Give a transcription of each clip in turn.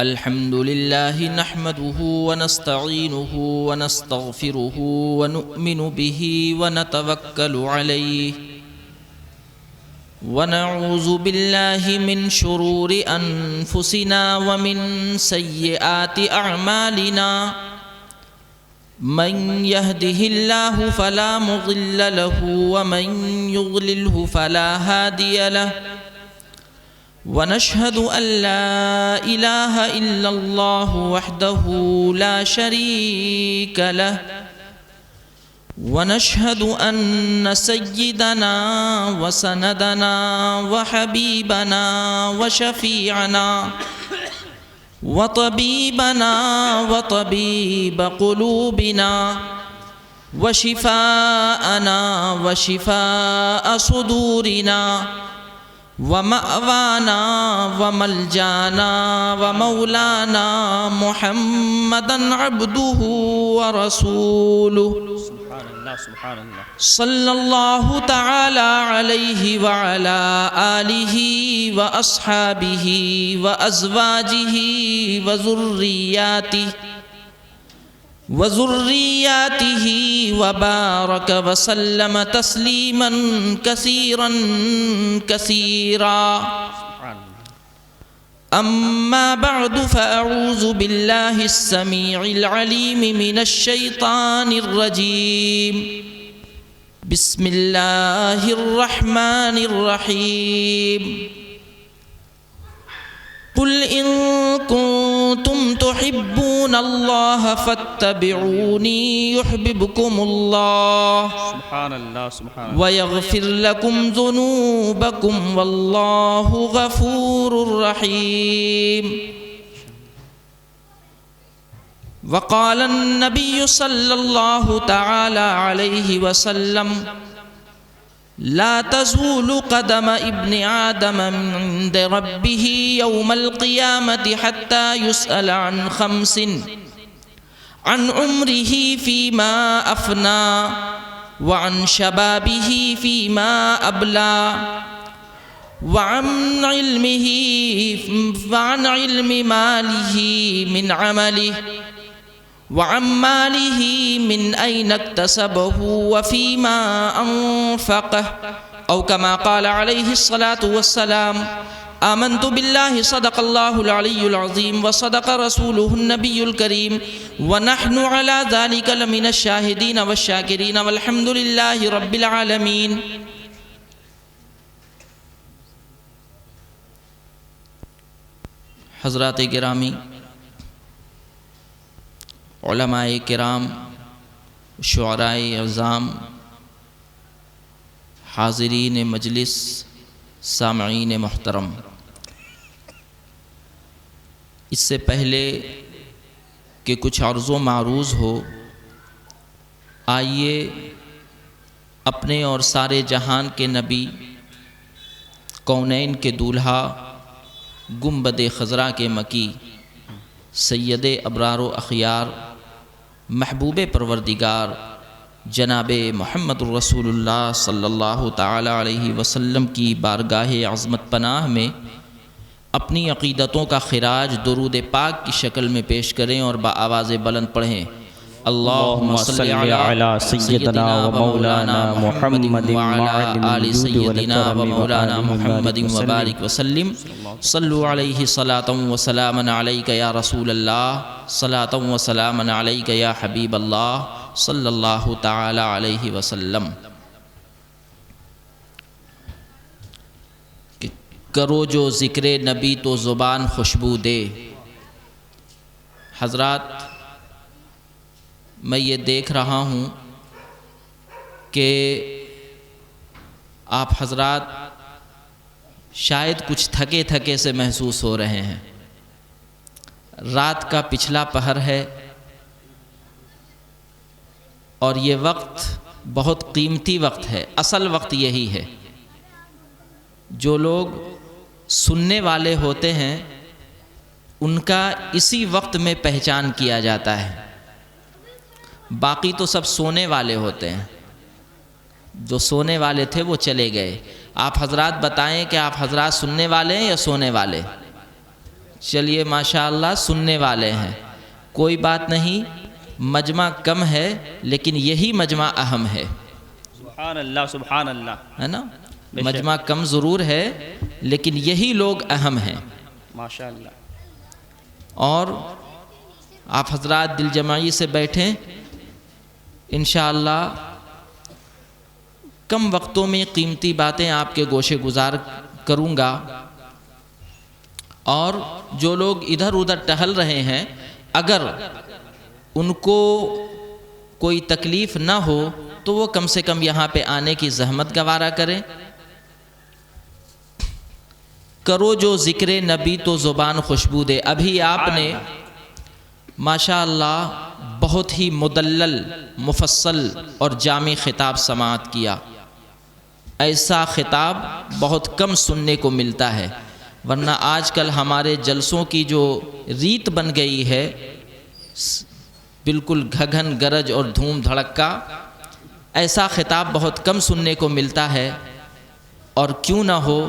الحمد لله نحمده ونستعينه ونستغفره ونؤمن به ونتوكل عليه ونعوذ بالله من شرور أنفسنا ومن سيئات أعمالنا من يهده الله فلا مضل له ومن يضلله فلا هادي له ونشهد أن لا إله إلا الله وحده لا شريك له ونشهد أن سيدنا وسندنا وحبيبنا وشفيعنا وطبيبنا وطبيب قلوبنا وشفاءنا وشفاء صدورنا ومأوانا وملجانا ومولانا محمدا عبده ورسوله صلى الله تعالى عليه وعلى آله وأصحابه وأزواجه وذرياته وبارك وسلم تسليما كثيرا كثيرا أما بعد فأعوذ بالله السميع العليم من الشيطان الرجيم بسم الله الرحمن الرحيم قل إن كنتم تحبون الله فاتبعوني يحببكم الله سبحان الله سبحان الله ويغفر لكم ذنوبكم والله غفور رحيم وقال النبي صلى الله تعالى عليه وسلم لا تزول قدم ابن آدم من عند ربه يوم القيامة حتى يسأل عن خمس عن عمره فيما أفنى وعن شبابه فيما أبلى وعن علم ماله من عمله وعن ماله من أين اكتسبه وفيما أنفقه أو كما قال عليه الصلاة والسلام آمنت بالله صدق الله العلي العظيم وصدق رسوله النبي الكريم ونحن على ذلك لمن الشاهدين والشاكرين والحمد لله رب العالمين. حضرات گرامی، علماء کرام، شعراء عظام، حاضرین مجلس، سامعین محترم، اس سے پہلے کہ کچھ عرض و معروض ہو، آئیے اپنے اور سارے جہان کے نبی، کونین کے دولہا، گنبد خضرا کے مکی، سید ابرار و اخیار، محبوب پروردگار جناب محمد الرسول اللہ صلی اللہ تعالی علیہ وسلم کی بارگاہ عظمت پناہ میں اپنی عقیدتوں کا خراج درود پاک کی شکل میں پیش کریں اور بآواز بلند پڑھیں. اللہم صلی علی سیدنا و مولانا محمد وعلی آل سیدنا و مولانا محمد وبارک وسلم. صلو علیہ صلاۃ و سلام علیک یا رسول اللہ، صلاۃ و سلام علیک یا حبیب اللہ صلی اللہ تعالی علیہ وسلم. کرو جو ذکر نبی تو زبان خوشبو دے. حضرات، میں یہ دیکھ رہا ہوں کہ آپ حضرات شاید کچھ تھکے تھکے سے محسوس ہو رہے ہیں. رات کا پچھلا پہر ہے اور یہ وقت بہت قیمتی وقت ہے. اصل وقت یہی ہے. جو لوگ سننے والے ہوتے ہیں ان کا اسی وقت میں پہچان کیا جاتا ہے. باقی تو سب سونے والے ہوتے ہیں. جو سونے والے تھے وہ چلے گئے. آپ حضرات بتائیں کہ آپ حضرات سننے والے ہیں یا سونے والے؟ چلیے ماشاءاللہ سننے والے ہیں، کوئی بات نہیں، مجمع کم ہے لیکن یہی مجمع اہم ہے، سبحان اللہ سبحان اللہ، ہے نا؟ مجمع کم ضرور ہے لیکن یہی لوگ اہم ہیں۔ ماشاء اللہ۔ اور آپ حضرات دل جمعی سے بیٹھیں، انشاءاللہ کم وقتوں میں قیمتی باتیں آپ کے گوشے گزار کروں گا، اور جو لوگ ادھر ادھر ٹہل رہے ہیں اگر ان کو کوئی تکلیف نہ ہو تو وہ کم سے کم یہاں پہ آنے کی زحمت گوارا کریں۔ کرو جو ذکر نبی تو زبان خوشبو دے۔ ابھی آپ نے ماشاءاللہ بہت ہی مدلل، مفصل اور جامع خطاب سماعت کیا۔ ایسا خطاب بہت کم سننے کو ملتا ہے، ورنہ آج کل ہمارے جلسوں کی جو ریت بن گئی ہے بالکل گھگن گرج اور دھوم دھڑکا، ایسا خطاب بہت کم سننے کو ملتا ہے۔ اور کیوں نہ ہو،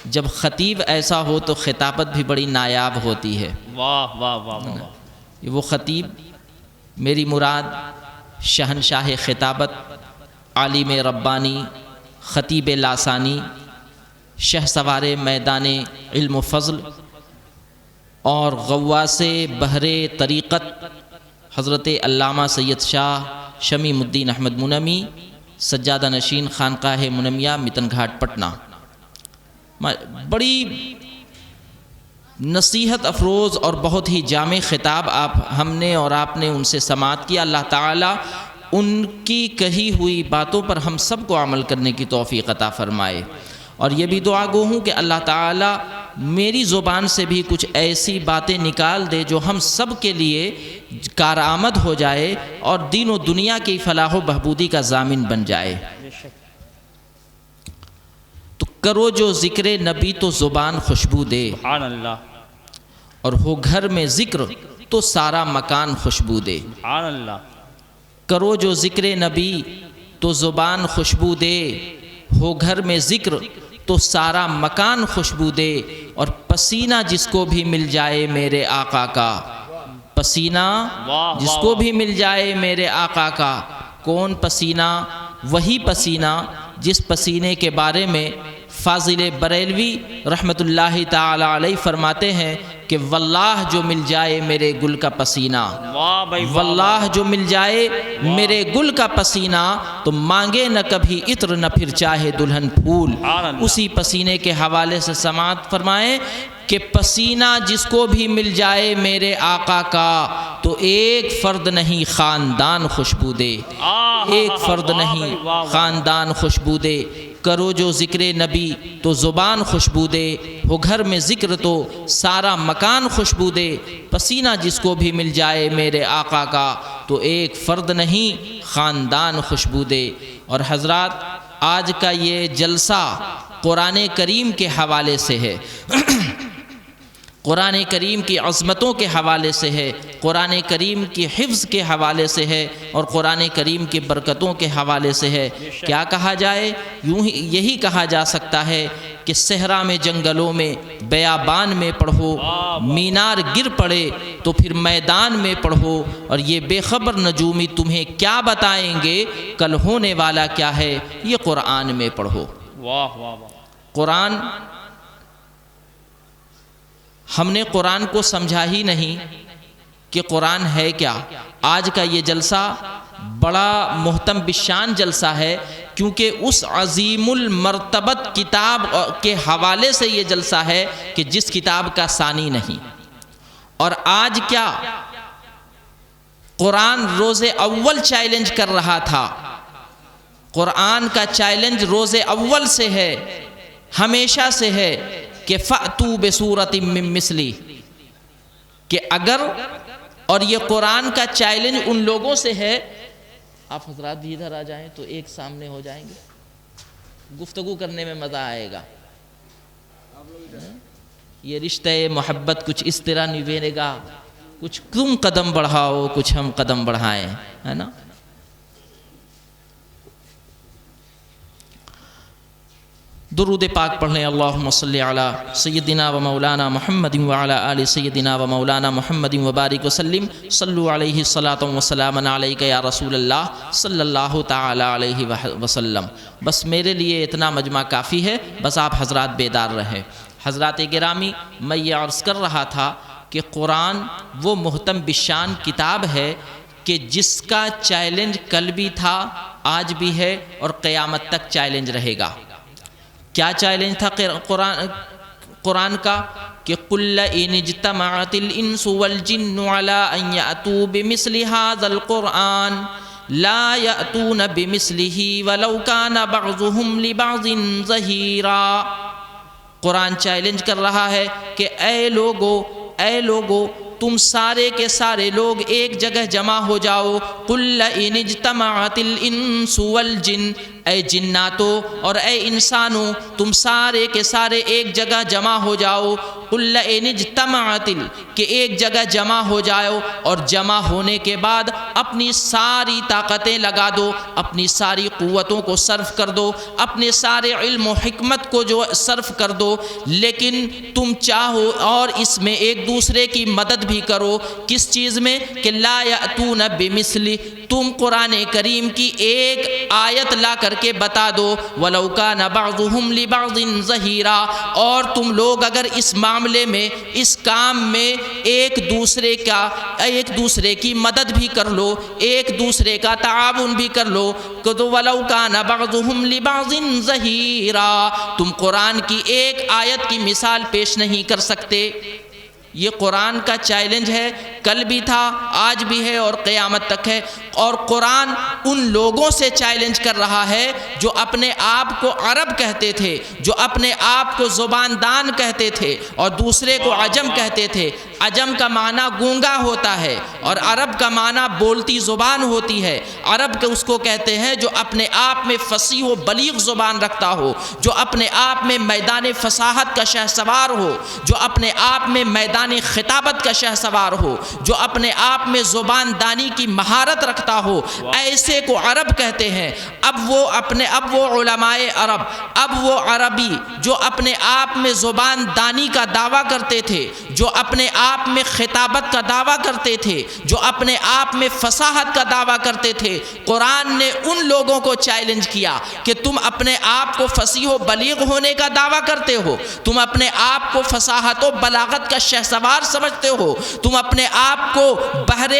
جب خطیب ایسا ہو تو خطابت بھی بڑی نایاب ہوتی ہے۔ واہ واہ واہ واہ۔ وہ خطیب، میری مراد شہنشاہ خطابت، عالم ربانی، خطیب لاسانی، شہ سوار میدان علم و فضل اور غواص بحر طریقت حضرت علامہ سید شاہ شمیم الدین احمد منمی، سجادہ نشین خانقاہ منمیہ متن گھاٹ پٹنہ، بڑی نصیحت افروز اور بہت ہی جامع خطاب ہم نے اور آپ نے ان سے سماعت کیا۔ اللہ تعالیٰ ان کی کہی ہوئی باتوں پر ہم سب کو عمل کرنے کی توفیق عطا فرمائے، اور یہ بھی دعا گو ہوں کہ اللہ تعالیٰ میری زبان سے بھی کچھ ایسی باتیں نکال دے جو ہم سب کے لیے کارآمد ہو جائے اور دین و دنیا کی فلاح و بہبودی کا ضامن بن جائے۔ تو کرو جو ذکر نبی تو زبان خوشبو دے، سبحان اللہ، اور ہو گھر میں ذکر تو سارا مکان خوشبو دے۔ سبحان اللہ۔ کرو جو ذکر نبی تو زبان خوشبو دے، ہو گھر میں ذکر تو سارا مکان خوشبو دے، اور پسینہ جس کو بھی مل جائے میرے آقا کا، پسینہ جس کو بھی مل جائے میرے آقا کا۔ کون پسینہ؟ وہی پسینہ جس پسینے کے بارے میں فاضل بریلوی رحمۃ اللہ تعالی علیہ فرماتے ہیں کہ واللہ جو مل جائے میرے گل کا پسینہ، واللہ جو مل جائے میرے گل کا پسینہ، تو مانگے نہ کبھی عطر نہ پھر چاہے دلہن پھول۔ اسی پسینے کے حوالے سے سماعت فرمائیں کہ پسینہ جس کو بھی مل جائے میرے آقا کا، تو ایک فرد نہیں خاندان خوشبو دے، ایک فرد نہیں خاندان خوشبو دے۔ کرو جو ذکر نبی تو زبان خوشبو دے، ہو گھر میں ذکر تو سارا مکان خوشبو دے۔ پسینہ جس کو بھی مل جائے میرے آقا کا، تو ایک فرد نہیں خاندان خوشبو دے۔ اور حضرات، آج کا یہ جلسہ قرآن کریم کے حوالے سے ہے، قرآن کریم کی عظمتوں کے حوالے سے ہے، قرآن کریم کی حفظ کے حوالے سے ہے، اور قرآن کریم کی برکتوں کے حوالے سے ہے۔ کیا کہا جائے؟ یوں ہی یہی کہا جا سکتا ہے کہ صحرا میں، جنگلوں میں، بیابان میں پڑھو، مینار گر پڑے تو پھر میدان میں پڑھو، اور یہ بے خبر نجومی تمہیں کیا بتائیں گے کل ہونے والا کیا ہے، یہ قرآن میں پڑھو۔ واہ واہ واہ۔ قرآن، ہم نے قرآن کو سمجھا ہی نہیں کہ قرآن ہے کیا۔ آج کا یہ جلسہ بڑا محتم بشان جلسہ ہے، کیونکہ اس عظیم المرتبت کتاب کے حوالے سے یہ جلسہ ہے کہ جس کتاب کا ثانی نہیں۔ اور آج کیا قرآن روز اول چیلنج کر رہا تھا، قرآن کا چیلنج روز اول سے ہے، ہمیشہ سے ہے کہ فَأْتُوا بِسُورَةٍ مِّن مِّثْلِهِ، کہ اگر، اور یہ قرآن کا چیلنج ان لوگوں سے ہے، آپ حضرات بھی ادھر آ جائیں تو ایک سامنے ہو جائیں گے، گفتگو کرنے میں مزہ آئے گا۔ یہ رشتہ محبت کچھ اس طرح نبھے گا، کچھ تم قدم بڑھاؤ، کچھ ہم قدم بڑھائیں، ہے نا۔ درود پاک پڑھ لیں۔ اللہم صلی علی سیدنا و مولانا محمد وعلی آل سیدنا و مولانا محمد وبارک وسلم۔ صلو علیہ الصلاۃ والسلام علیک یا رسول اللہ صلی اللہ تعالی علیہ وسلم۔ بس میرے لیے اتنا مجمع کافی ہے، بس آپ حضرات بیدار رہیں۔ حضرات گرامی، میں یہ عرض کر رہا تھا کہ قرآن وہ محتم بشان کتاب ہے کہ جس کا چیلنج کل بھی تھا، آج بھی ہے اور قیامت تک چیلنج رہے گا۔ کیا چیلنج تھا قرآن کا؟ کہ قُلْ إِنِ اجْتَمَعَتِ الْإِنسُ وَالْجِنُّ عَلَىٰ أَن يَأْتُوا بِمِثْلِ هَٰذَا الْقُرْآنِ لَا يَأْتُونَ بِمِثْلِهِ وَلَوْ كَانَ بَعْضُهُمْ لِبَعْضٍ ظَهِيرًا۔ قرآن چیلنج کر رہا ہے کہ اے لوگو تم سارے کے سارے لوگ ایک جگہ جمع ہو جاؤ۔ قُلْ إِنِ اجْتَمَعَتِ الْإِنسُ وَالْجِنُّ، اے جناتو اور اے انسانو تم سارے کے سارے ایک جگہ جمع ہو جاؤ۔ قُلْ إِنِ اجْتَمَعَتِ کہ ایک جگہ جمع ہو جاؤ، اور جمع ہونے کے بعد اپنی ساری طاقتیں لگا دو، اپنی ساری قوتوں کو صرف کر دو، اپنے سارے علم و حکمت کو جو صرف کر دو، لیکن تم چاہو اور اس میں ایک دوسرے کی مدد بھی کرو۔ کس چیز میں؟ کہ لا یأتون بمثلی، تم قرآن کریم کی ایک آیت لا کر کے بتا دو۔ وَلَوْ كَانَ بَعْضُهُمْ لِبَعْضٍ ظَهِيرًا، اور تم لوگ اگر اس معاملے میں، اس کام میں ایک دوسرے کی مدد بھی کر لو، ایک دوسرے کا تعاون بھی کر لو، تو وَلَوْ كَانَ بَعْضُهُمْ لِبَعْضٍ ظَهِيرًا، تم قرآن کی ایک آیت کی مثال پیش نہیں کر سکتے۔ یہ قرآن کا چیلنج ہے، کل بھی تھا، آج بھی ہے اور قیامت تک ہے۔ اور قرآن ان لوگوں سے چیلنج کر رہا ہے جو اپنے آپ کو عرب کہتے تھے، جو اپنے آپ کو زبان دان کہتے تھے اور دوسرے کو عجم کہتے تھے۔ عجم کا معنی گونگا ہوتا ہے اور عرب کا معنی بولتی زبان ہوتی ہے۔ عرب کے اس کو کہتے ہیں جو اپنے آپ میں فصیح و بلیغ زبان رکھتا ہو، جو اپنے آپ میں میدان فصاحت کا شہسوار ہو، جو اپنے آپ میں میدان خطابت کا شہسوار ہو، جو اپنے آپ میں زبان دانی کی مہارت رکھتا ہو، ایسے کو عرب کہتے ہیں۔ اب وہ علماء عرب، اب وہ عربی جو اپنے آپ میں زبان دانی کا دعویٰ کرتے تھے، جو اپنے آپ میں خطابت کا دعویٰ کرتے تھے، جو اپنے آپ میں فصاحت کا دعویٰ کرتے تھے، قرآن نے ان لوگوں کو چیلنج کیا کہ تم اپنے آپ کو فصیح و بلیغ ہونے کا دعویٰ کرتے ہو، تم اپنے آپ کو فصاحت و بلاغت کا شہسوار سمجھتے ہو، تم اپنے آپ کو بحر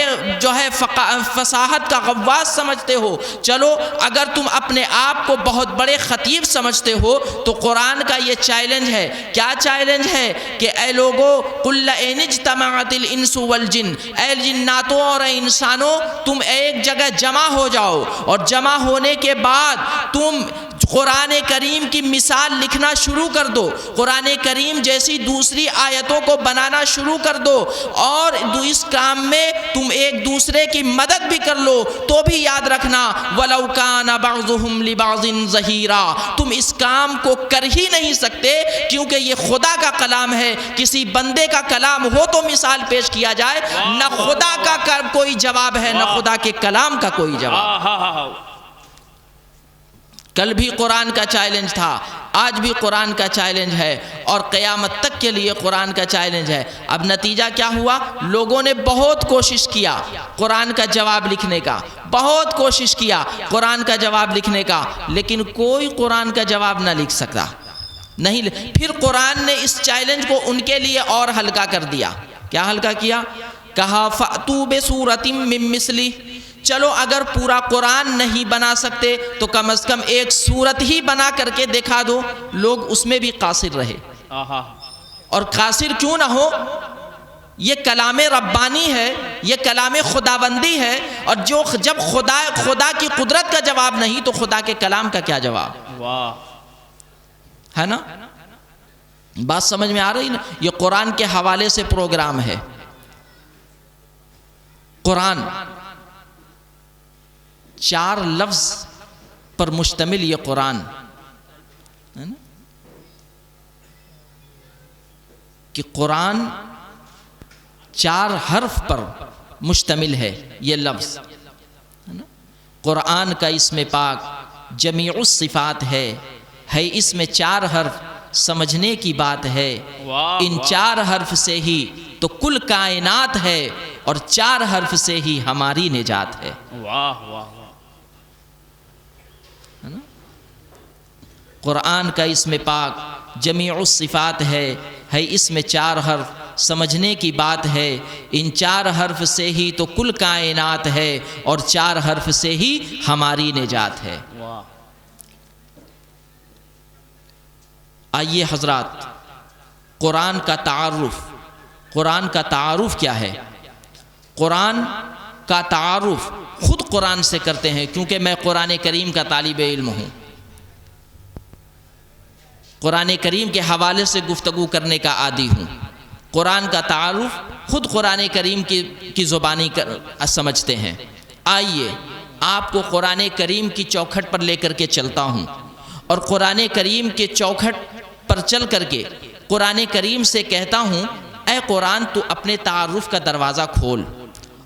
فصاحت کا غواص سمجھتے ہو، چلو اگر تم اپنے آپ کو بہت بڑے خطیب سمجھتے ہو تو قرآن کا یہ چیلنج ہے۔ کیا چیلنج ہے؟ کہ اے لوگو قُلْ إِنِ اجْتَمَعَتِ الْإِنسُ وَالْجِنُّ، اے جناتوں اور اے انسانوں تم ایک جگہ جمع ہو جاؤ، اور جمع ہونے کے بعد تم قرآن کریم کی مثال لکھنا شروع کر دو، قرآن کریم جیسی دوسری آیتوں کو بنانا شروع کر دو، اور اس کام میں تم ایک دوسرے کی مدد بھی کر لو۔ تو بھی یاد رکھنا وَلَوْ كَانَ بَعْضُهُمْ لِبَعْضٍ ظَهِيرًا، تم اس کام کو کر ہی نہیں سکتے کیونکہ یہ خدا کا کلام ہے۔ کسی بندے کا کلام ہو تو مثال پیش کیا جائے، نہ خدا کا کوئی جواب ہے، نہ خدا کے کلام کا کوئی جواب۔ کل بھی قرآن کا چیلنج تھا، آج بھی قرآن کا چیلنج ہے، اور قیامت تک کے لیے قرآن کا چیلنج ہے۔ اب نتیجہ کیا ہوا؟ لوگوں نے بہت کوشش کیا قرآن کا جواب لکھنے کا، بہت کوشش کیا قرآن کا جواب لکھنے کا، لیکن کوئی قرآن کا جواب نہ لکھ سکتا نہیں۔ پھر قرآن نے اس چیلنج کو ان کے لیے اور ہلکا کر دیا۔ کیا ہلکا کیا؟ کہا فَأْتُوا بِسُورَةٍ مِّن مِّثْلِهِ، چلو اگر پورا قرآن نہیں بنا سکتے تو کم از کم ایک سورت ہی بنا کر کے دکھا دو۔ لوگ اس میں بھی قاصر رہے، اور قاصر کیوں نہ ہو، یہ کلام ربانی ہے، یہ کلام خداوندی ہے، اور جب خدا کی قدرت کا جواب نہیں تو خدا کے کلام کا کیا جواب ہے نا؟ بات سمجھ میں آ رہی نا؟ یہ قرآن کے حوالے سے پروگرام ہے۔ قرآن 4 لفظ پر مشتمل یہ قرآن ہے نا، کہ قرآن 4 حرف پر مشتمل ہے یہ لفظ ہے نا۔ قرآن کا اسم پاک جمیع الصفات ہے، ہے اس میں 4 حرف سمجھنے کی بات ہے، واہ ان 4 حرف سے ہی تو کل کائنات ہے، اور 4 حرف سے ہی ہماری نجات ہے۔ واہ واہ واہ، قرآن کا اسم پاک جمیع الصفات ہے اس میں 4 حرف سمجھنے کی بات ہے، ان 4 حرف سے ہی تو کل کائنات ہے، اور 4 حرف سے ہی ہماری نجات ہے۔ واہ، آئیے حضرات، قرآن کا تعارف کیا ہے؟ قرآن کا تعارف خود قرآن سے کرتے ہیں، کیونکہ میں قرآن کریم کا طالب علم ہوں، قرآن کریم کے حوالے سے گفتگو کرنے کا عادی ہوں۔ قرآن کا تعارف خود قرآن کریم کی زبانی سمجھتے ہیں۔ آئیے آپ کو قرآن کریم کی چوکھٹ پر لے کر کے چلتا ہوں، اور قرآن کریم کے چوکھٹ پر چل کر کے قرآن کریم سے کہتا ہوں، اے قرآن تو اپنے تعارف کا دروازہ کھول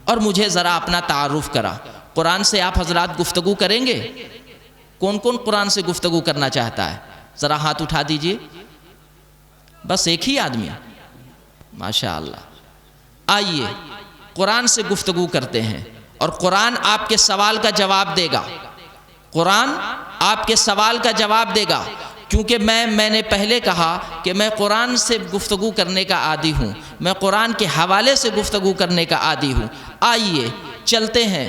اور مجھے ذرا اپنا تعارف کرا۔ قرآن سے آپ حضرات گفتگو کریں گے؟ کون کون قرآن سے گفتگو کرنا چاہتا ہے؟ ذرا ہاتھ اٹھا دیجئے۔ بس ایک ہی آدمی، ماشاءاللہ۔ آئیے قرآن سے گفتگو کرتے ہیں، اور قرآن آپ کے سوال کا جواب دے گا۔ قرآن آپ کے سوال کا جواب دے گا، کیونکہ میں نے پہلے کہا کہ میں قرآن سے گفتگو کرنے کا عادی ہوں، میں قرآن کے حوالے سے گفتگو کرنے کا عادی ہوں۔ آئیے چلتے ہیں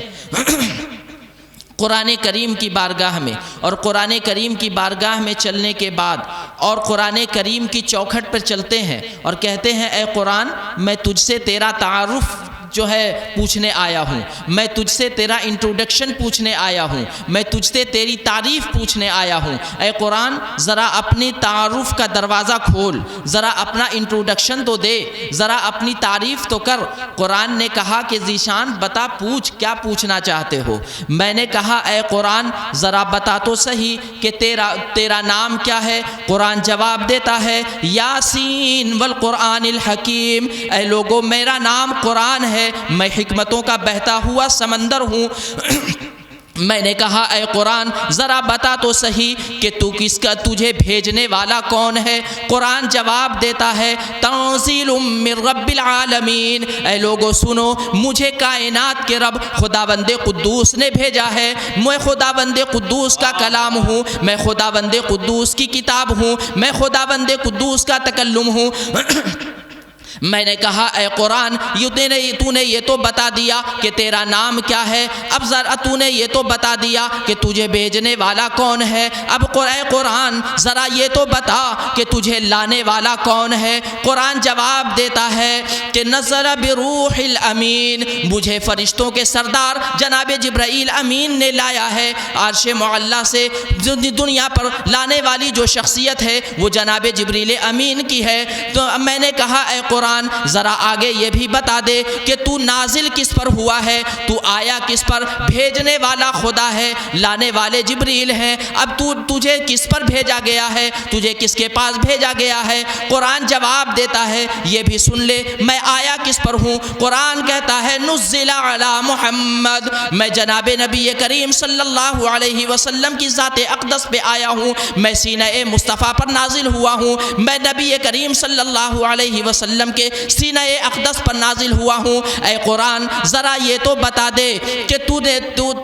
قرآن کریم کی بارگاہ میں، اور قرآن کریم کی بارگاہ میں چلنے کے بعد اور قرآن کریم کی چوکھٹ پر چلتے ہیں اور کہتے ہیں، اے قرآن میں تجھ سے تیرا تعارف جو ہے پوچھنے آیا ہوں، میں تجھ سے تیرا انٹروڈکشن پوچھنے آیا ہوں، میں تجھ سے تیری تعریف پوچھنے آیا ہوں۔ اے قرآن ذرا اپنی تعارف کا دروازہ کھول، ذرا اپنا انٹروڈکشن تو دے، ذرا اپنی تعریف تو کر۔ قرآن نے کہا کہ ذیشان بتا، پوچھ، کیا پوچھنا چاہتے ہو؟ میں نے کہا اے قرآن ذرا بتا تو صحیح کہ تیرا نام کیا ہے؟ قرآن جواب دیتا ہے، یاسین والقرآن الحکیم۔ اے لوگو میرا نام قرآن ہے، میں حکمتوں کا بہتا ہوا سمندر ہوں۔ میں نے کہا اے قرآن ذرا بتا تو صحیح کہ تو کس کا تجھے بھیجنے والا کون ہے؟ قرآن جواب دیتا ہے، تنزیل من رب العالمین۔ اے لوگو سنو، مجھے کائنات کے رب خداوند قدوس نے بھیجا ہے، میں خداوند قدوس کا کلام ہوں، میں خداوند قدوس کی کتاب ہوں، میں خداوند قدوس کا تکلم ہوں۔ میں نے کہا اے قرآن تو نے یہ تو بتا دیا کہ تیرا نام کیا ہے، اب ذرا تو نے یہ تو بتا دیا کہ تجھے بھیجنے والا کون ہے، اب اے قرآن ذرا یہ تو بتا کہ تجھے لانے والا کون ہے۔ قرآن جواب دیتا ہے کہ نزل بروح الامین، مجھے فرشتوں کے سردار جناب جبرائیل امین نے لایا ہے عرش معلی سے۔ دنیا پر لانے والی جو شخصیت ہے وہ جناب جبریل امین کی ہے۔ تو میں نے کہا اے قرآن ذرا آگے یہ بھی بتا دے کہ تو نازل کس پر ہوا ہے، تو آیا کس پر، بھیجنے والا خدا ہے، لانے والے جبریل ہیں، اب تجھے کس پر بھیجا گیا ہے، تجھے کس کے پاس بھیجا گیا ہے؟ قرآن جواب دیتا ہے، یہ بھی سن لے میں آیا کس پر ہوں۔ قرآن کہتا ہے نزل علی محمد، میں جناب نبی کریم صلی اللہ علیہ وسلم کی ذات اقدس پہ آیا ہوں، میں سینہ مصطفیٰ پر نازل ہوا ہوں، میں نبی کریم صلی اللہ علیہ وسلم کے سینہ اقدس پر نازل ہوا ہوں۔ اے قرآن ذرا یہ تو بتا دے کہ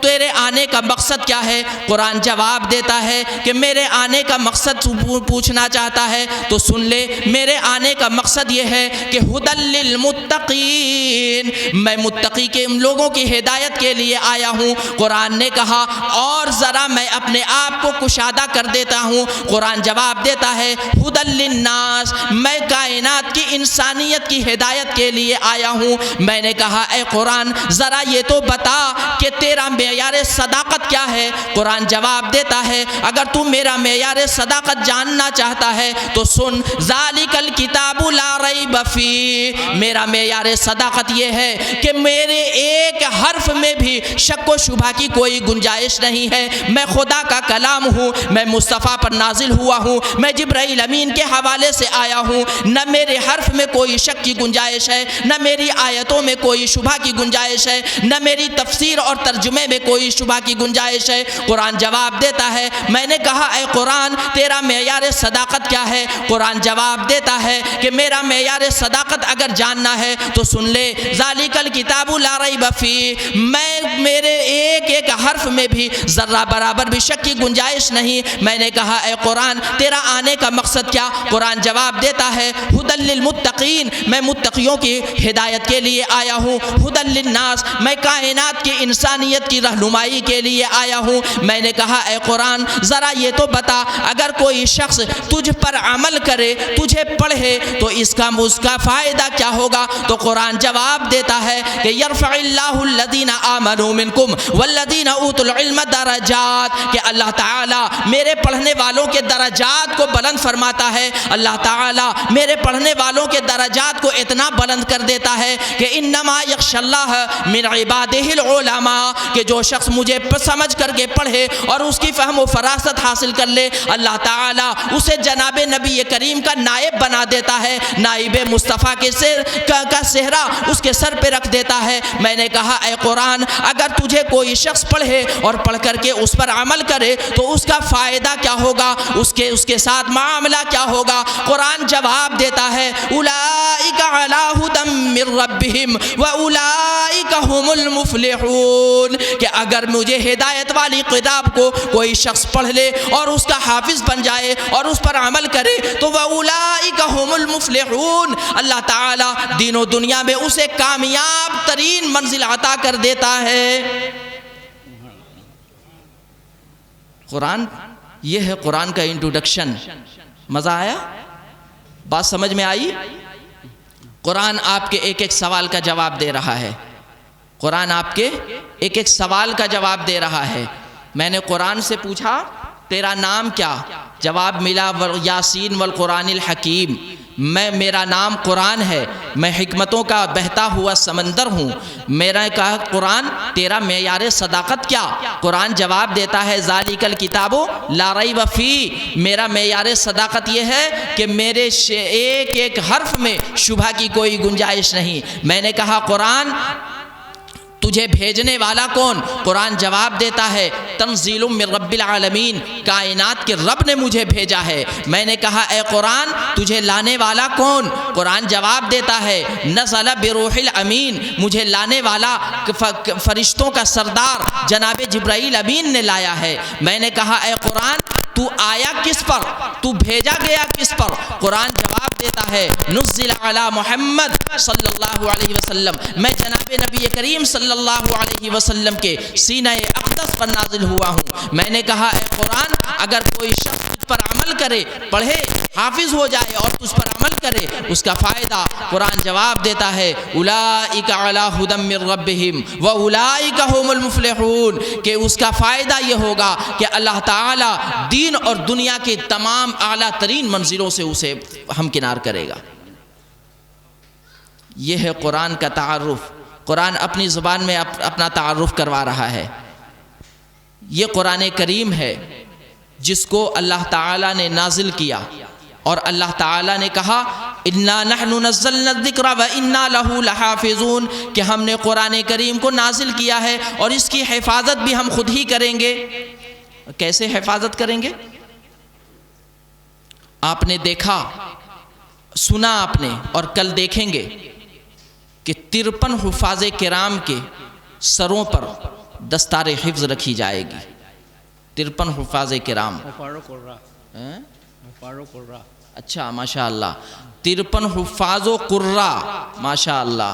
تیرے آنے کا مقصد کیا ہے۔ قرآن جواب دیتا ہے کہ میرے آنے کا مقصد پوچھنا چاہتا ہے تو سن لے، میرے آنے کا مقصد یہ ہے کہ ھدی للمتقین، میں متقی کے لوگوں کی ہدایت کے لیے آیا ہوں۔ قرآن نے کہا اور ذرا میں اپنے آپ کو کشادہ کر دیتا ہوں۔ قرآن جواب دیتا ہے ھدی للناس، میں کائنات کی انسانیت کی ہدایت کے لیے آیا ہوں۔ میں نے کہا اے قرآن ذرا یہ تو بتا کہ تیرا معیار صداقت کیا ہے۔ قرآن جواب دیتا ہے اگر تو میرا معیار صداقت جاننا چاہتا ہے تو سن، ذالک الکتاب لا ریب فیہ، میرا معیار صداقت یہ ہے کہ میرے ایک حرف میں بھی شک و شبہ کی کوئی گنجائش نہیں ہے۔ میں خدا کا کلام ہوں، میں مصطفیٰ پر نازل ہوا ہوں، میں جبرائیل امین کے حوالے سے آیا ہوں، نہ میرے حرف میں کوئی کوئی شک کی گنجائش ہے، نہ میری آیتوں میں کوئی شبہ کی گنجائش ہے، نہ میری تفسیر اور ترجمے میں کوئی شبہ کی گنجائش ہے۔ قرآن جواب دیتا ہے، میں نے کہا اے قرآن تیرا معیار صداقت کیا ہے؟ قرآن جواب دیتا ہے کہ میرا معیار صداقت اگر جاننا ہے تو سن لے، ذالک الکتاب لا ریب فیہ، میں میرے ایک ایک حرف میں بھی ذرہ برابر بھی شک کی گنجائش نہیں۔ میں نے کہا اے قرآن تیرا آنے کا مقصد کیا؟ قرآن جواب دیتا ہے ھدی للمتقین، میں متقیوں کی ہدایت کے لیے آیا ہوں، ھدی للناس، میں کائنات کی انسانیت کی رہنمائی کے لیے آیا ہوں۔ میں نے کہا اے قرآن ذرا یہ تو بتا، اگر کوئی شخص تجھ پر عمل کرے، تجھے پڑھے تو اس کا فائدہ کیا ہوگا؟ تو قرآن جواب دیتا ہے کہ یرفع اللہ الذین آمنوا منکم والذین اوتوا العلم درجات، کہ اللہ تعالیٰ میرے پڑھنے والوں کے درجات کو بلند فرماتا ہے، اللہ تعالیٰ میرے پڑھنے والوں کے درجات کو اتنا بلند کر دیتا ہے کہ انما یخشی اللہ من عبادہ العلماء، کہ جو شخص مجھے سمجھ کر کے پڑھے اور اس کی فہم و فراست حاصل کر لے، اللہ تعالیٰ اسے جناب نبی کریم کا نائب بنا دیتا ہے، نائب مصطفیٰ کے کا صحرا اس کے سر پہ رکھ دیتا ہے۔ میں نے کہا اے قرآن اگر تجھے کوئی شخص پڑھے اور پڑھ کر کے اس پر عمل کرے تو اس کا فائدہ کیا ہوگا، اس کے ساتھ معاملہ کیا ہوگا؟ قرآن جواب دیتا ہے اولئک علی ھدی من ربہم واولئک ھم المفلحون، کہ اگر مجھے ہدایت والی کتاب کو کوئی شخص پڑھ لے اور اس کا حافظ بن جائے اور اس پر عمل کرے تو واولئک ھم المفلحون، اللہ تعالیٰ دین و دنیا میں اسے کامیاب ترین منزل عطا کر دیتا ہے۔ قرآن یہ ہے قرآن کا انٹروڈکشن۔ مزہ آیا؟ بات سمجھ میں آئی؟ قرآن آپ کے ایک ایک سوال کا جواب دے رہا ہے، قرآن آپ کے ایک ایک سوال کا جواب دے رہا ہے۔ میں نے قرآن سے پوچھا تیرا نام کیا؟ جواب ملا یاسین والقرآن الحکیم، میرا نام قرآن ہے، میں حکمتوں کا بہتا ہوا سمندر ہوں۔ میرا کہا قرآن تیرا معیار صداقت کیا؟ قرآن جواب دیتا ہے ذالک الکتاب لا ریب فیہ، میرا معیار صداقت یہ ہے کہ میرے ایک ایک حرف میں شبہ کی کوئی گنجائش نہیں۔ میں نے کہا قرآن تجھے بھیجنے والا کون؟ قرآن جواب دیتا ہے تنزیل من رب العالمین، کائنات کے رب نے مجھے بھیجا ہے۔ میں نے کہا اے قرآن تجھے لانے والا کون؟ قرآن جواب دیتا ہے نزل بروح الامین، مجھے لانے والا فرشتوں کا سردار جناب جبرائیل امین نے لایا ہے۔ میں نے کہا اے قرآن تو آیا کس پر؟ تو بھیجا گیا کس پر؟ قرآن جواب دیتا ہے نزل علی محمد صلی اللہ علیہ وسلم، میں جناب نبی کریم صلی اللہ علیہ وسلم کے سینہ اقدس پر نازل ہوا ہوں۔ میں نے کہا اے قرآن اگر کوئی شخص تجھ پر عمل کرے، پڑھے، حافظ ہو جائے اور تجھ پر عمل کرے اس کا فائدہ، قرآن جواب دیتا ہے اولئک علی ھدی من ربہم واولئک ھم المفلحون، کہ اس کا فائدہ یہ ہوگا کہ اللہ تعالی دین اور دنیا کے تمام اعلیٰ ترین منزلوں سے اسے ہمکنار کرے گا۔ یہ ہے قرآن کا تعارف۔ قرآن اپنی زبان میں اپنا تعارف کروا رہا ہے۔ یہ قرآن کریم ہے جس کو اللہ تعالیٰ نے نازل کیا اور اللہ تعالیٰ نے کہا انا نحن نزلنا الذکر وانا لہ لحافظون، کہ ہم نے قرآن کریم کو نازل کیا ہے اور اس کی حفاظت بھی ہم خود ہی کریں گے۔ کیسے حفاظت کریں گے؟ آپ نے دیکھا، سنا آپ نے اور کل دیکھیں گے کہ 53 حفاظ کرام کے سروں پر دستار حفظ رکھی جائے گی۔ 53 حفاظ کرام، اچھا ماشاءاللہ، 53 حفاظ و قرہ ماشاءاللہ،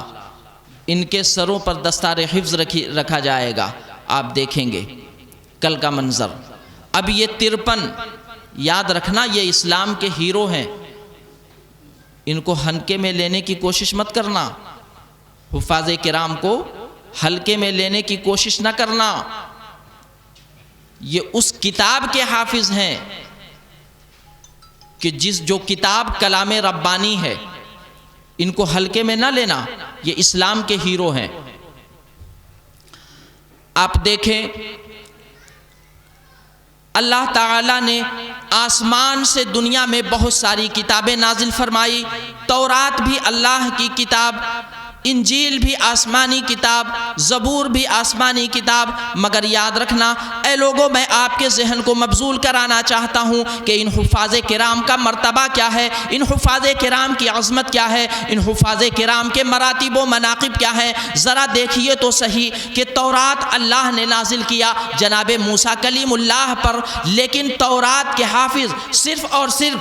ان کے سروں پر دستار حفظ رکھا جائے گا۔ آپ دیکھیں گے کل کا منظر۔ اب یہ 53 یاد رکھنا یہ اسلام کے ہیرو ہیں، ان کو ہلکے میں لینے کی کوشش مت کرنا، حفاظ کرام کو ہلکے میں لینے کی کوشش نہ کرنا۔ یہ اس کتاب کے حافظ ہیں کہ جو کتاب کلام ربانی ہے، ان کو ہلکے میں نہ لینا، یہ اسلام کے ہیرو ہیں۔ آپ دیکھیں اللہ تعالیٰ نے آسمان سے دنیا میں بہت ساری کتابیں نازل فرمائی. تورات بھی اللہ کی کتاب، انجیل بھی آسمانی کتاب، زبور بھی آسمانی کتاب. مگر یاد رکھنا اے لوگوں، میں آپ کے ذہن کو مبذول کرانا چاہتا ہوں کہ ان حفاظ کرام کا مرتبہ کیا ہے، ان حفاظ کرام کی عظمت کیا ہے، ان حفاظ کرام کے مراتب و مناقب کیا ہے. ذرا دیکھیے تو صحیح کہ تورات اللہ نے نازل کیا جناب موسیٰ کلیم اللہ پر، لیکن تورات کے حافظ صرف اور صرف